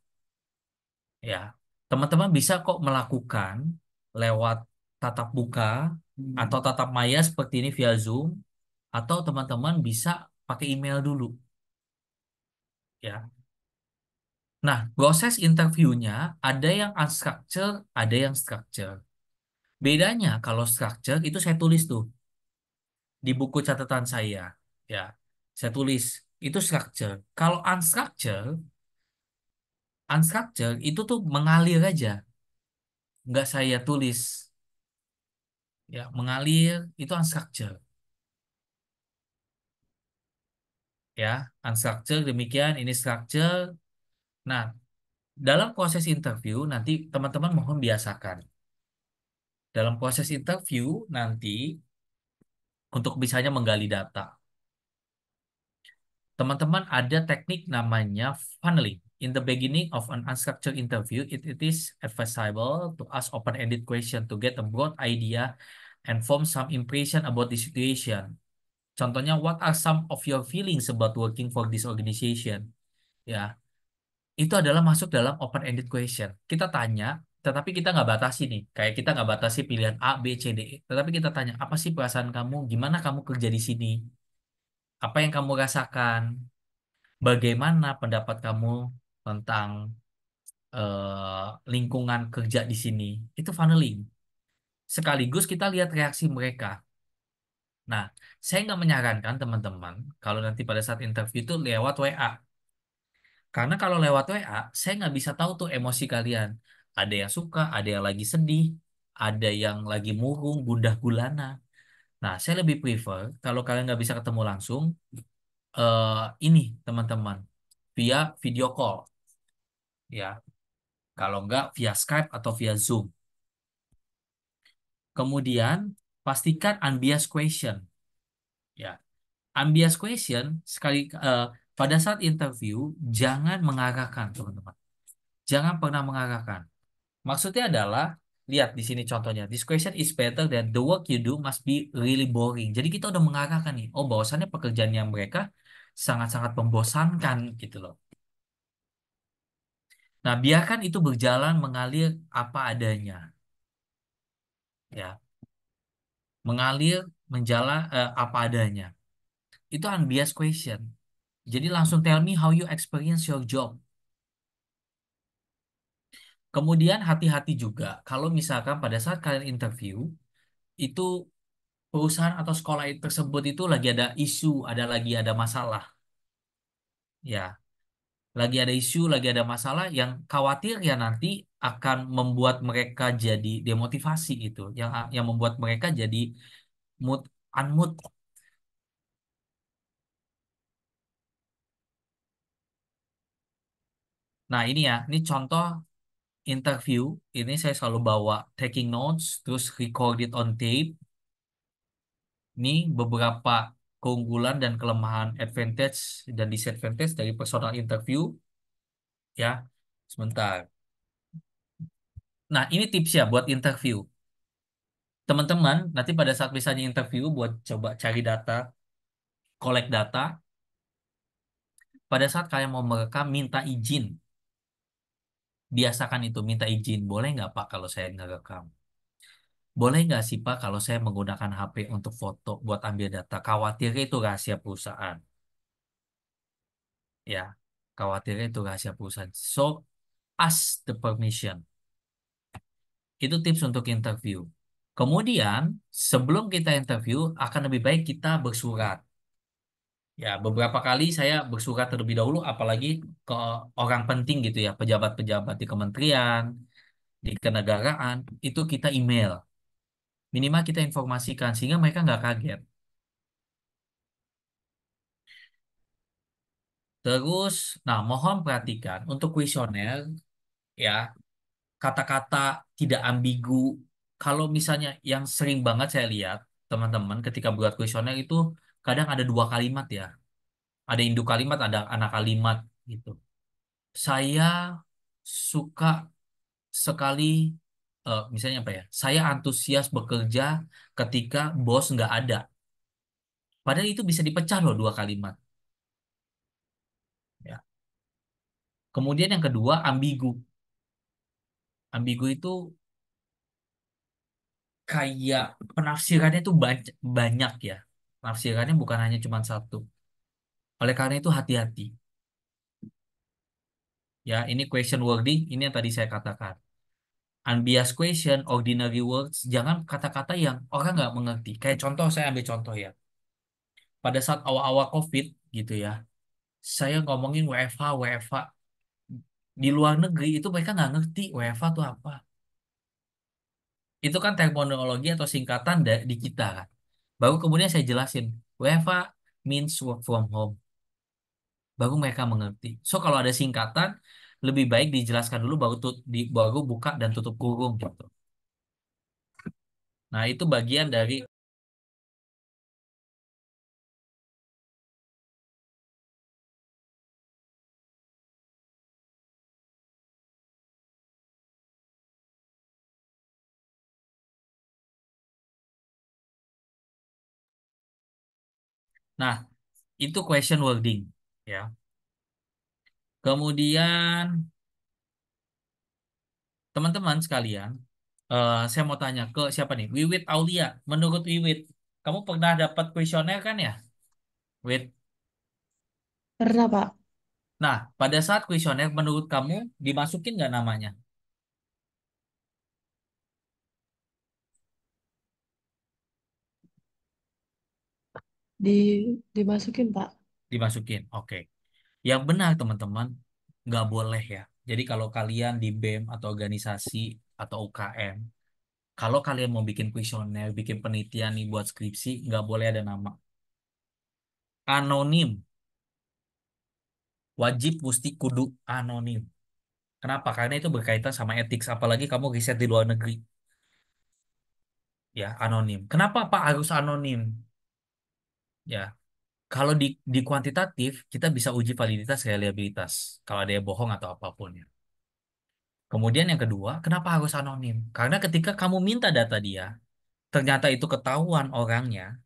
Ya, teman-teman bisa kok melakukan lewat tatap muka atau tatap maya seperti ini via Zoom, atau teman-teman bisa pakai email dulu, ya. Nah, proses interviewnya ada yang unstructured, ada yang structured. Bedanya kalau structure itu saya tulis tuh di buku catatan saya, ya. Saya tulis itu structure. Kalau unstructured itu tuh mengalir aja, nggak saya tulis. Ya, mengalir itu unstructured. Ya, unstructured demikian, ini structure. Nah, dalam proses interview nanti teman-teman mohon biasakan. Dalam proses interview nanti untuk bisanya menggali data. Teman-teman ada teknik namanya funneling. In the beginning of an unstructured interview, it is advisable to ask open-ended question to get a broad idea and form some impression about the situation. Contohnya, what are some of your feelings about working for this organization? Ya, itu adalah masuk dalam open-ended question. Kita tanya, tetapi kita nggak batasi nih. Kayak kita nggak batasi pilihan A, B, C, D, E. Tetapi kita tanya, apa sih perasaan kamu? Gimana kamu kerja di sini? Apa yang kamu rasakan? Bagaimana pendapat kamu tentang lingkungan kerja di sini? Itu funneling. Sekaligus kita lihat reaksi mereka. Nah, saya nggak menyarankan teman-teman kalau nanti pada saat interview itu lewat WA. Karena kalau lewat WA, saya nggak bisa tahu tuh emosi kalian. Ada yang suka, ada yang lagi sedih, ada yang lagi murung, gundah gulana. Nah, saya lebih prefer kalau kalian nggak bisa ketemu langsung, eh, ini teman-teman, via video call, ya. Kalau nggak via Skype atau via Zoom. Kemudian pastikan unbiased question, ya. Unbiased question sekali pada saat interview jangan mengarahkan, teman-teman. Jangan pernah mengarahkan. Maksudnya adalah, lihat di sini contohnya. This question is better than the work you do must be really boring. Jadi kita udah mengarahkan nih. Oh, bahwasannya pekerjaan yang mereka sangat-sangat membosankan gitu loh. Nah, biarkan itu berjalan mengalir apa adanya. Ya, mengalir menjalan apa adanya. Itu unbiased question. Jadi langsung tell me how you experience your job. Kemudian hati-hati juga kalau misalkan pada saat kalian interview itu perusahaan atau sekolah tersebut itu lagi ada isu, lagi ada masalah, ya, lagi ada isu, lagi ada masalah yang khawatir ya nanti akan membuat mereka jadi demotivasi itu, yang membuat mereka jadi mood unmood. Nah ini ya, ini contoh interview. Ini saya selalu bawa taking notes, terus record it on tape. Ini beberapa keunggulan dan kelemahan, advantage dan disadvantage dari personal interview, ya. Sebentar. Nah, ini tips ya buat interview. Teman-teman, nanti pada saat misalnya interview buat coba cari data, collect data, pada saat kalian mau merekam, minta izin. Biasakan itu, minta izin. Boleh nggak Pak kalau saya ngerekam? Boleh nggak sih Pak kalau saya menggunakan HP untuk foto buat ambil data? Khawatirnya itu rahasia perusahaan. Ya, khawatirnya itu rahasia perusahaan. So, ask the permission. Itu tips untuk interview. Kemudian, sebelum kita interview, akan lebih baik kita bersurat. Ya, beberapa kali saya bersurat terlebih dahulu, apalagi ke orang penting gitu ya, pejabat-pejabat di kementerian, di kenegaraan, itu kita email. Minimal kita informasikan, sehingga mereka nggak kaget. Terus, nah mohon perhatikan, untuk kuesioner, ya, kata-kata tidak ambigu. Kalau misalnya yang sering banget saya lihat, teman-teman, ketika buat kuesioner itu, kadang ada dua kalimat ya. Ada induk kalimat, ada anak kalimat gitu. Saya suka sekali, misalnya apa ya? Saya antusias bekerja ketika bos nggak ada. Padahal itu bisa dipecah loh dua kalimat. Ya. Kemudian yang kedua ambigu. Ambigu itu kayak penafsirannya itu banyak ya. Penafsirannya bukan hanya cuma satu. Oleh karena itu hati-hati. Ya, ini question wording, ini yang tadi saya katakan. Unbiased question, ordinary words, jangan kata-kata yang orang nggak mengerti. Kayak contoh, saya ambil contoh ya. Pada saat awal-awal COVID gitu ya, saya ngomongin WFH, WFH. Di luar negeri itu mereka nggak ngerti WFH itu apa. Itu kan terminologi atau singkatan di kita kan. Baru kemudian saya jelasin, WFH means work from home. Baru mereka mengerti. So kalau ada singkatan, lebih baik dijelaskan dulu baru buka dan tutup kurung gitu. Nah, itu bagian dari. Nah, itu question wording ya. Kemudian teman-teman sekalian, saya mau tanya ke siapa nih? Wiwit Aulia. Menurut Wiwit, kamu pernah dapat kuesioner kan ya? Wit. Pernah, Pak. Nah, pada saat kuesioner menurut kamu dimasukin nggak namanya? Di, dimasukin, Pak. Dimasukin. Oke. Yang benar teman-teman, nggak boleh ya. Jadi kalau kalian di BEM atau organisasi atau UKM, kalau kalian mau bikin kuesioner, bikin penelitian nih buat skripsi, nggak boleh ada nama. Anonim. Wajib mesti kudu anonim. Kenapa? Karena itu berkaitan sama etik, apalagi kamu riset di luar negeri. Ya, anonim. Kenapa Pak harus anonim? Ya, kalau di kuantitatif, kita bisa uji validitas, reliabilitas. Kalau ada yang bohong atau apapun ya. Kemudian yang kedua, kenapa harus anonim? Karena ketika kamu minta data dia, ternyata itu ketahuan orangnya,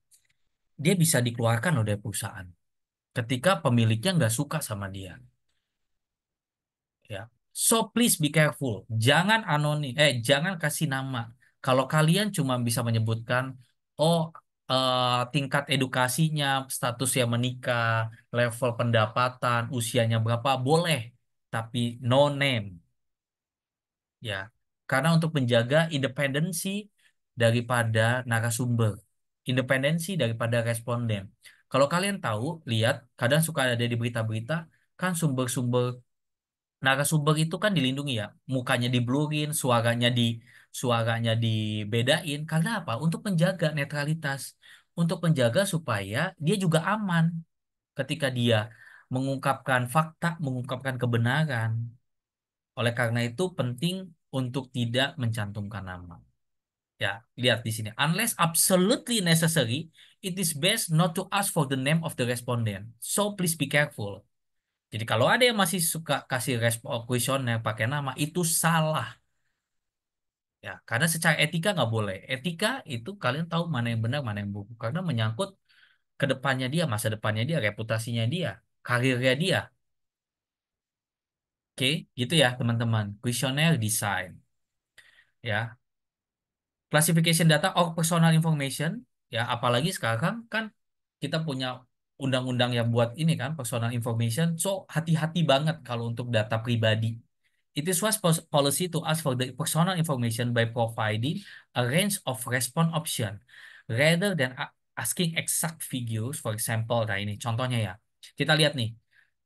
dia bisa dikeluarkan oleh perusahaan. Ketika pemiliknya nggak suka sama dia. Ya. So please be careful. Jangan anonim, jangan kasih nama. Kalau kalian cuma bisa menyebutkan, oh tingkat edukasinya, statusnya menikah, level pendapatan, usianya berapa, boleh. Tapi no name. Ya, karena untuk menjaga independensi daripada narasumber, independensi daripada responden. Kalau kalian tahu, lihat, kadang suka ada di berita-berita, kan sumber-sumber narasumber itu kan dilindungi ya, mukanya diblurin, suaranya dibedain. Karena apa? Untuk menjaga netralitas, untuk menjaga supaya dia juga aman ketika dia mengungkapkan fakta, mengungkapkan kebenaran. Oleh karena itu penting untuk tidak mencantumkan nama. Ya, lihat di sini. Unless absolutely necessary, it is best not to ask for the name of the respondent. So please be careful. Jadi kalau ada yang masih suka kasih kuesioner pakai nama, itu salah. Ya, karena secara etika nggak boleh. Etika itu kalian tahu mana yang benar, mana yang buruk. Karena menyangkut ke depannya dia, masa depannya dia, reputasinya dia, karirnya dia. Oke, gitu ya teman-teman. Kuesioner design. Ya, classification data or personal information, ya apalagi sekarang kan kita punya undang-undang yang buat ini kan personal information, so hati-hati banget kalau untuk data pribadi. It is was policy to ask for the personal information by providing a range of response option rather than asking exact figures. For example, nah ini contohnya ya. Kita lihat nih,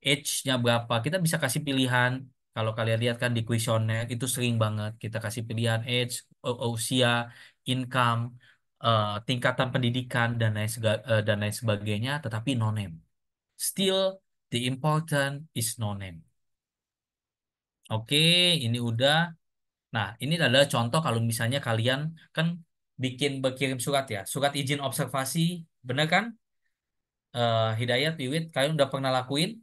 age-nya berapa. Kita bisa kasih pilihan. Kalau kalian lihat kan di kuesioner itu sering banget kita kasih pilihan age, usia, income, tingkatan pendidikan dan lain sebagainya, tetapi no name. Still, the important is no name. Oke, ini udah. Nah, ini adalah contoh kalau misalnya kalian kan berkirim surat ya, surat izin observasi, bener kan? Hidayat, Wiwit, kalian udah pernah lakuin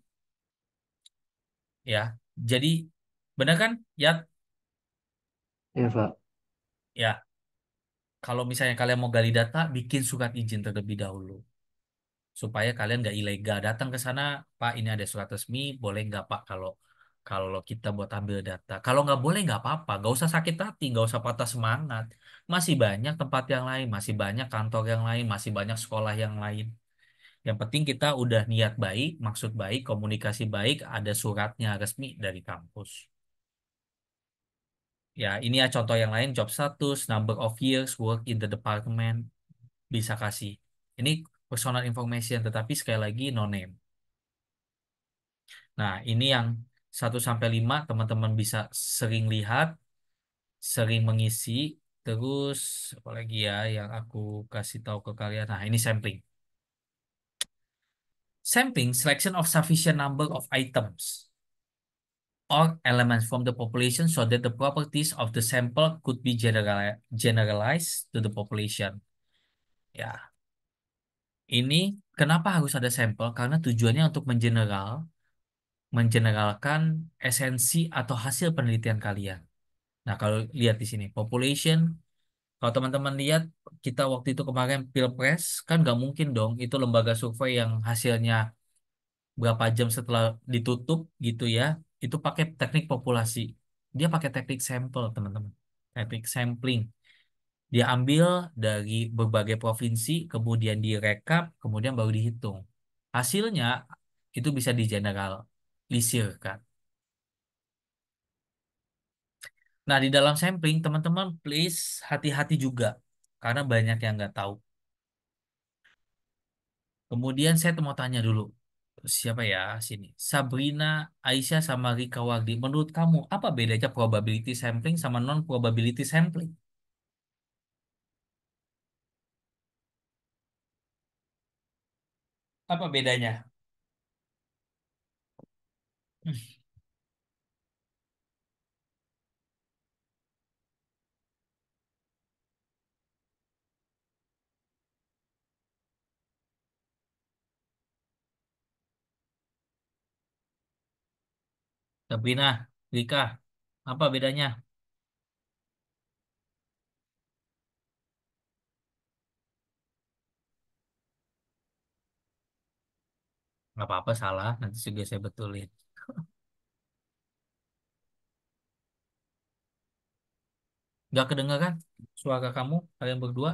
ya. Jadi bener kan? Ya, Ya, Pak. ya. Kalau misalnya kalian mau gali data, bikin surat izin terlebih dahulu supaya kalian nggak ilegal datang ke sana. Pak, ini ada surat resmi, boleh nggak Pak kalau kalau kita buat ambil data? Kalau nggak boleh nggak apa-apa, nggak usah sakit hati, nggak usah patah semangat. Masih banyak tempat yang lain, masih banyak kantor yang lain, masih banyak sekolah yang lain. Yang penting kita udah niat baik, maksud baik, komunikasi baik, ada suratnya resmi dari kampus. Ya, ini ya contoh yang lain, job status, number of years work in the department, bisa kasih. Ini personal information, tetapi sekali lagi no name. Nah, ini yang 1 sampai 5 teman-teman bisa sering lihat, sering mengisi. Terus, apalagi ya yang aku kasih tahu ke kalian. Nah, ini sampling. Sampling, selection of sufficient number of items or elements from the population so that the properties of the sample could be generalized to the population. Ya, ini kenapa harus ada sampel? Karena tujuannya untuk mengeneralkan esensi atau hasil penelitian kalian. Nah, kalau lihat di sini, population, kalau teman-teman lihat, kita waktu itu kemarin Pilpres, kan nggak mungkin dong, itu lembaga survei yang hasilnya berapa jam setelah ditutup gitu ya, itu pakai teknik populasi. Dia pakai teknik sampel, teman-teman. Teknik sampling. Dia ambil dari berbagai provinsi, kemudian direkap, kemudian baru dihitung. Hasilnya itu bisa digeneralisir kan. Nah, di dalam sampling, teman-teman please hati-hati juga. Karena banyak yang nggak tahu. Kemudian saya mau tanya dulu. siapa ya sini? Sabrina, Aisyah sama Rika Wardi. Menurut kamu apa bedanya probability sampling sama non probability sampling? Apa bedanya? Sabrina, Rika, apa bedanya? Nggak apa-apa salah, nanti juga saya betulin. Nggak kedengaran suara kamu, kalian berdua?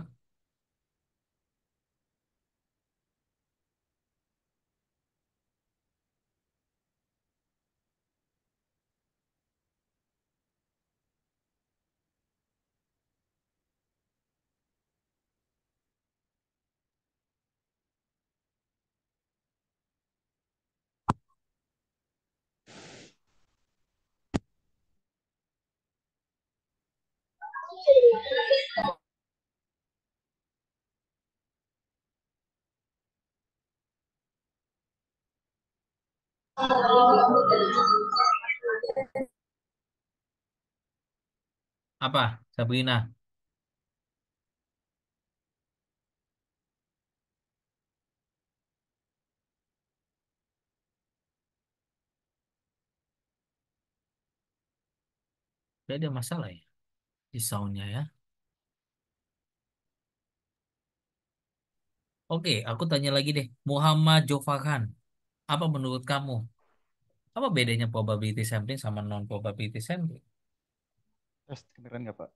Apa, Sabrina? Tidak ada masalah ya di soundnya ya. Oke, aku tanya lagi deh. Muhammad Jofarhan, apa menurut kamu? Apa bedanya probability sampling sama non probability sampling? Tes kedengeran nggak Pak?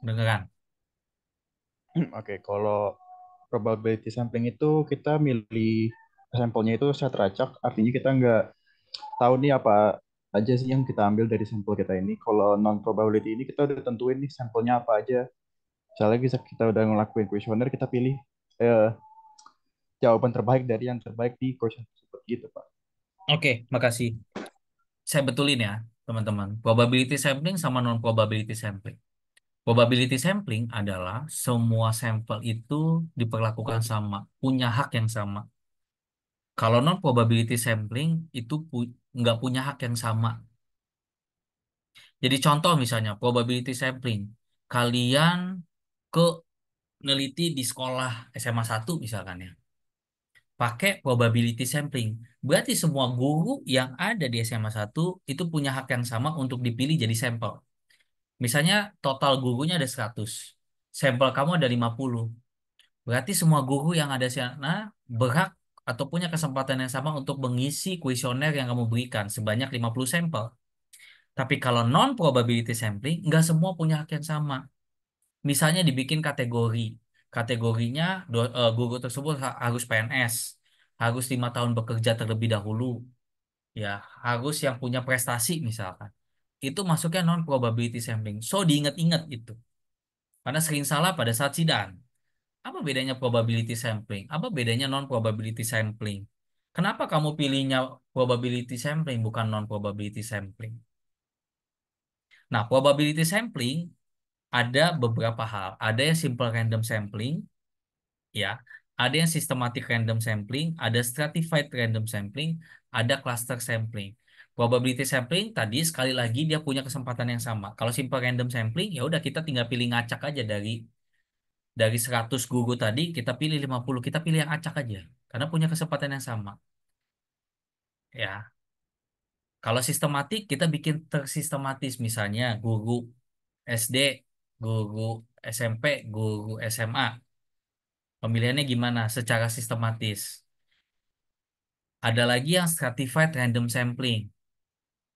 Beneran? Oke, kalau probability sampling itu kita milih sampelnya itu secara teracak, artinya kita nggak tahu nih apa aja sih yang kita ambil dari sampel kita ini. Kalau non probability ini kita udah tentuin nih sampelnya apa aja. Misalnya kita udah ngelakuin kuesioner, kita pilih eh, jawaban terbaik dari yang terbaik di question tersebut gitu Pak. Oke, makasih. Saya betulin ya, teman-teman. Probability sampling sama non probability sampling. Probability sampling adalah semua sampel itu diperlakukan sama, punya hak yang sama. Kalau non probability sampling itu nggak punya hak yang sama. Jadi contoh misalnya probability sampling, kalian ke neliti di sekolah SMA 1 misalkan ya, pakai probability sampling. Berarti semua guru yang ada di SMA 1 itu punya hak yang sama untuk dipilih jadi sampel. Misalnya total gurunya ada 100, sampel kamu ada 50. Berarti semua guru yang ada di sana berhak atau punya kesempatan yang sama untuk mengisi kuesioner yang kamu berikan sebanyak 50 sampel. Tapi kalau non probability sampling, nggak semua punya hak yang sama. Misalnya dibikin kategori. Kategorinya guru tersebut harus PNS, harus 5 tahun bekerja terlebih dahulu, ya harus yang punya prestasi misalkan. Itu masuknya non probability sampling. So diingat-ingat itu. Karena sering salah pada saat sidang. Apa bedanya probability sampling? Apa bedanya non probability sampling? Kenapa kamu pilihnya probability sampling bukan non probability sampling? Nah, probability sampling ada beberapa hal. Ada yang simple random sampling, ya. Ada yang systematic random sampling, ada stratified random sampling, ada cluster sampling. Probability sampling tadi sekali lagi dia punya kesempatan yang sama. Kalau simple random sampling ya udah kita tinggal pilih ngacak aja dari 100 guru tadi kita pilih 50, kita pilih yang acak aja karena punya kesempatan yang sama. Ya. Kalau sistematik kita bikin tersistematis misalnya guru SD, guru SMP, guru SMA. Pemilihannya gimana? Secara sistematis. Ada lagi yang stratified random sampling.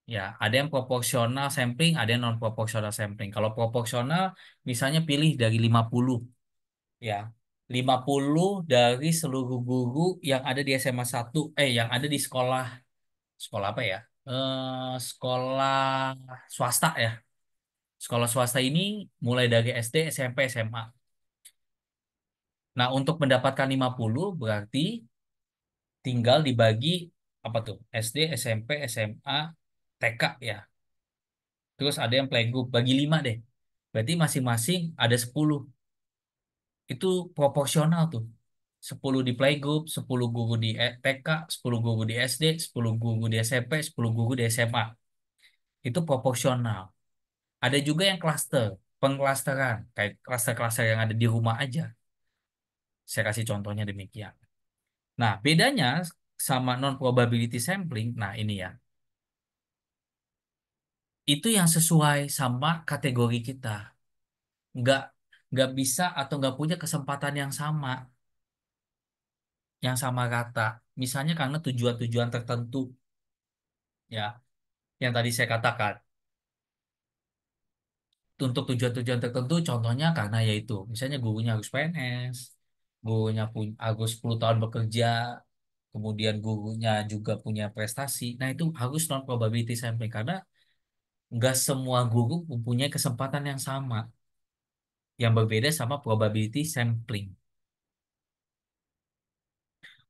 Ya, ada yang proporsional sampling, ada yang non proporsional sampling. Kalau proporsional misalnya pilih dari 50, ya. 50 dari seluruh guru yang ada di SMA 1, yang ada di sekolah sekolah apa ya? Sekolah swasta ya. Sekolah swasta ini mulai dari SD, SMP, SMA. Nah, untuk mendapatkan 50 berarti tinggal dibagi apa tuh? SD, SMP, SMA, TK ya. Terus ada yang playgroup, bagi 5 deh. Berarti masing-masing ada 10. Itu proporsional tuh. 10 di playgroup, 10 guru di TK, 10 guru di SD, 10 guru di SMP, 10 guru di SMA. Itu proporsional. Ada juga yang klaster, pengklasteran, kayak klaster-klaster yang ada di rumah aja. Saya kasih contohnya demikian. Nah, bedanya sama non-probability sampling, nah ini ya, itu yang sesuai sama kategori kita. Nggak, nggak bisa atau nggak punya kesempatan yang sama rata. Misalnya karena tujuan-tujuan tertentu, ya, yang tadi saya katakan. Untuk tujuan-tujuan tertentu, contohnya karena yaitu, misalnya gurunya harus PNS, gurunya harus 10 tahun bekerja, kemudian gurunya juga punya prestasi. Nah, itu harus non-probability sampling karena nggak semua guru mempunyai kesempatan yang sama, yang berbeda sama probability sampling.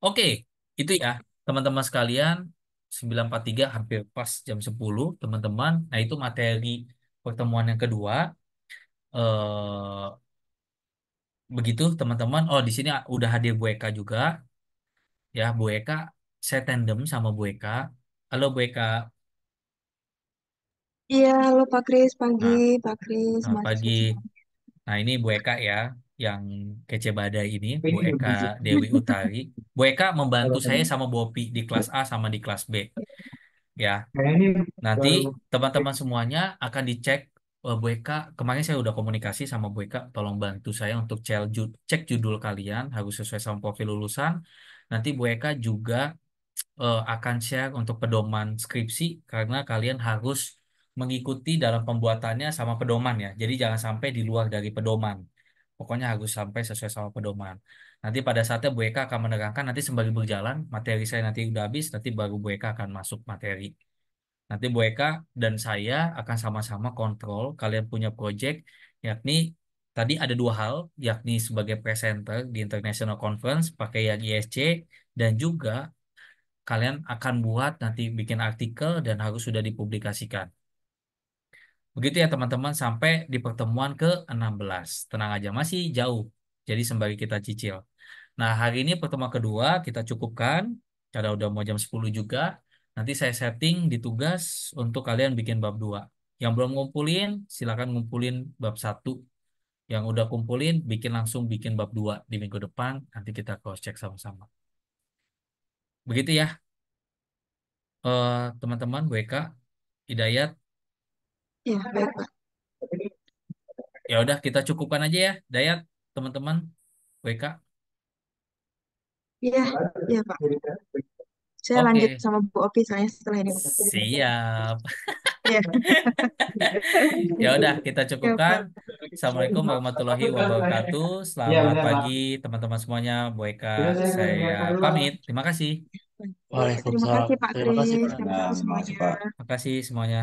Oke, itu ya, teman-teman sekalian, 9:43 hampir pas jam 10, teman-teman. Nah, itu materi pertemuan yang kedua. Eh, Begitu, teman-teman. Oh, di sini udah hadir Bu Eka juga. Ya, Bu Eka, saya tandem sama Bu Eka. Halo, Bu Eka. Iya, halo Pak Kris, pagi, Nah, Pak Kris, pagi. mahasiswa semua. Nah, ini Bu Eka ya, yang kece badai ini, Bu Eka Dewi Utari. Bu Eka membantu saya sama Bu Opi di kelas A sama di kelas B. Ya, nanti teman-teman semuanya akan dicek. Bu Eka, kemarin saya udah komunikasi sama Bu Eka, tolong bantu saya untuk cek judul kalian, harus sesuai sama profil lulusan. Nanti Bu Eka juga akan share untuk pedoman skripsi, karena kalian harus mengikuti dalam pembuatannya sama pedoman ya. Jadi jangan sampai di luar dari pedoman. Pokoknya harus sampai sesuai sama pedoman. Nanti pada saatnya Bu Eka akan menerangkan, nanti sembari berjalan, materi saya nanti udah habis, nanti baru Bu Eka akan masuk materi. Nanti Bu Eka dan saya akan sama-sama kontrol kalian punya project, yakni tadi ada 2 hal, yakni sebagai presenter di International Conference pakai yang ISC, dan juga kalian akan buat nanti bikin artikel dan harus sudah dipublikasikan. Begitu ya teman-teman sampai di pertemuan ke-16. Tenang aja, masih jauh. Jadi sembari kita cicil. Nah, hari ini pertemuan kedua kita cukupkan. Karena udah mau jam 10 juga. Nanti saya setting di tugas untuk kalian bikin bab 2. Yang belum ngumpulin, silakan ngumpulin bab 1. Yang udah kumpulin, langsung bikin bab 2 di minggu depan. Nanti kita cross check sama-sama. Begitu ya, teman-teman, WK, Hidayat. Iya, baik Pak. Ya udah kita cukupkan aja ya, Dayat, teman-teman, WK. Iya, iya Pak. Saya lanjut Oke, sama Bu Opi soalnya setelah ini. siap. Iya, Ya udah kita iya cukupkan. Pak. Assalamualaikum warahmatullahi wabarakatuh. Iya Selamat benar Pak. pagi teman-teman semuanya. Bu Eka, Sudah saya saya keluar dulu Pak. pamit. Terima kasih. Terima Waalaikumsalam. kasih Pak Terima kasih Kris. Pak. Terima kasih Nah, masuk semuanya. Pak. Terima kasih semuanya.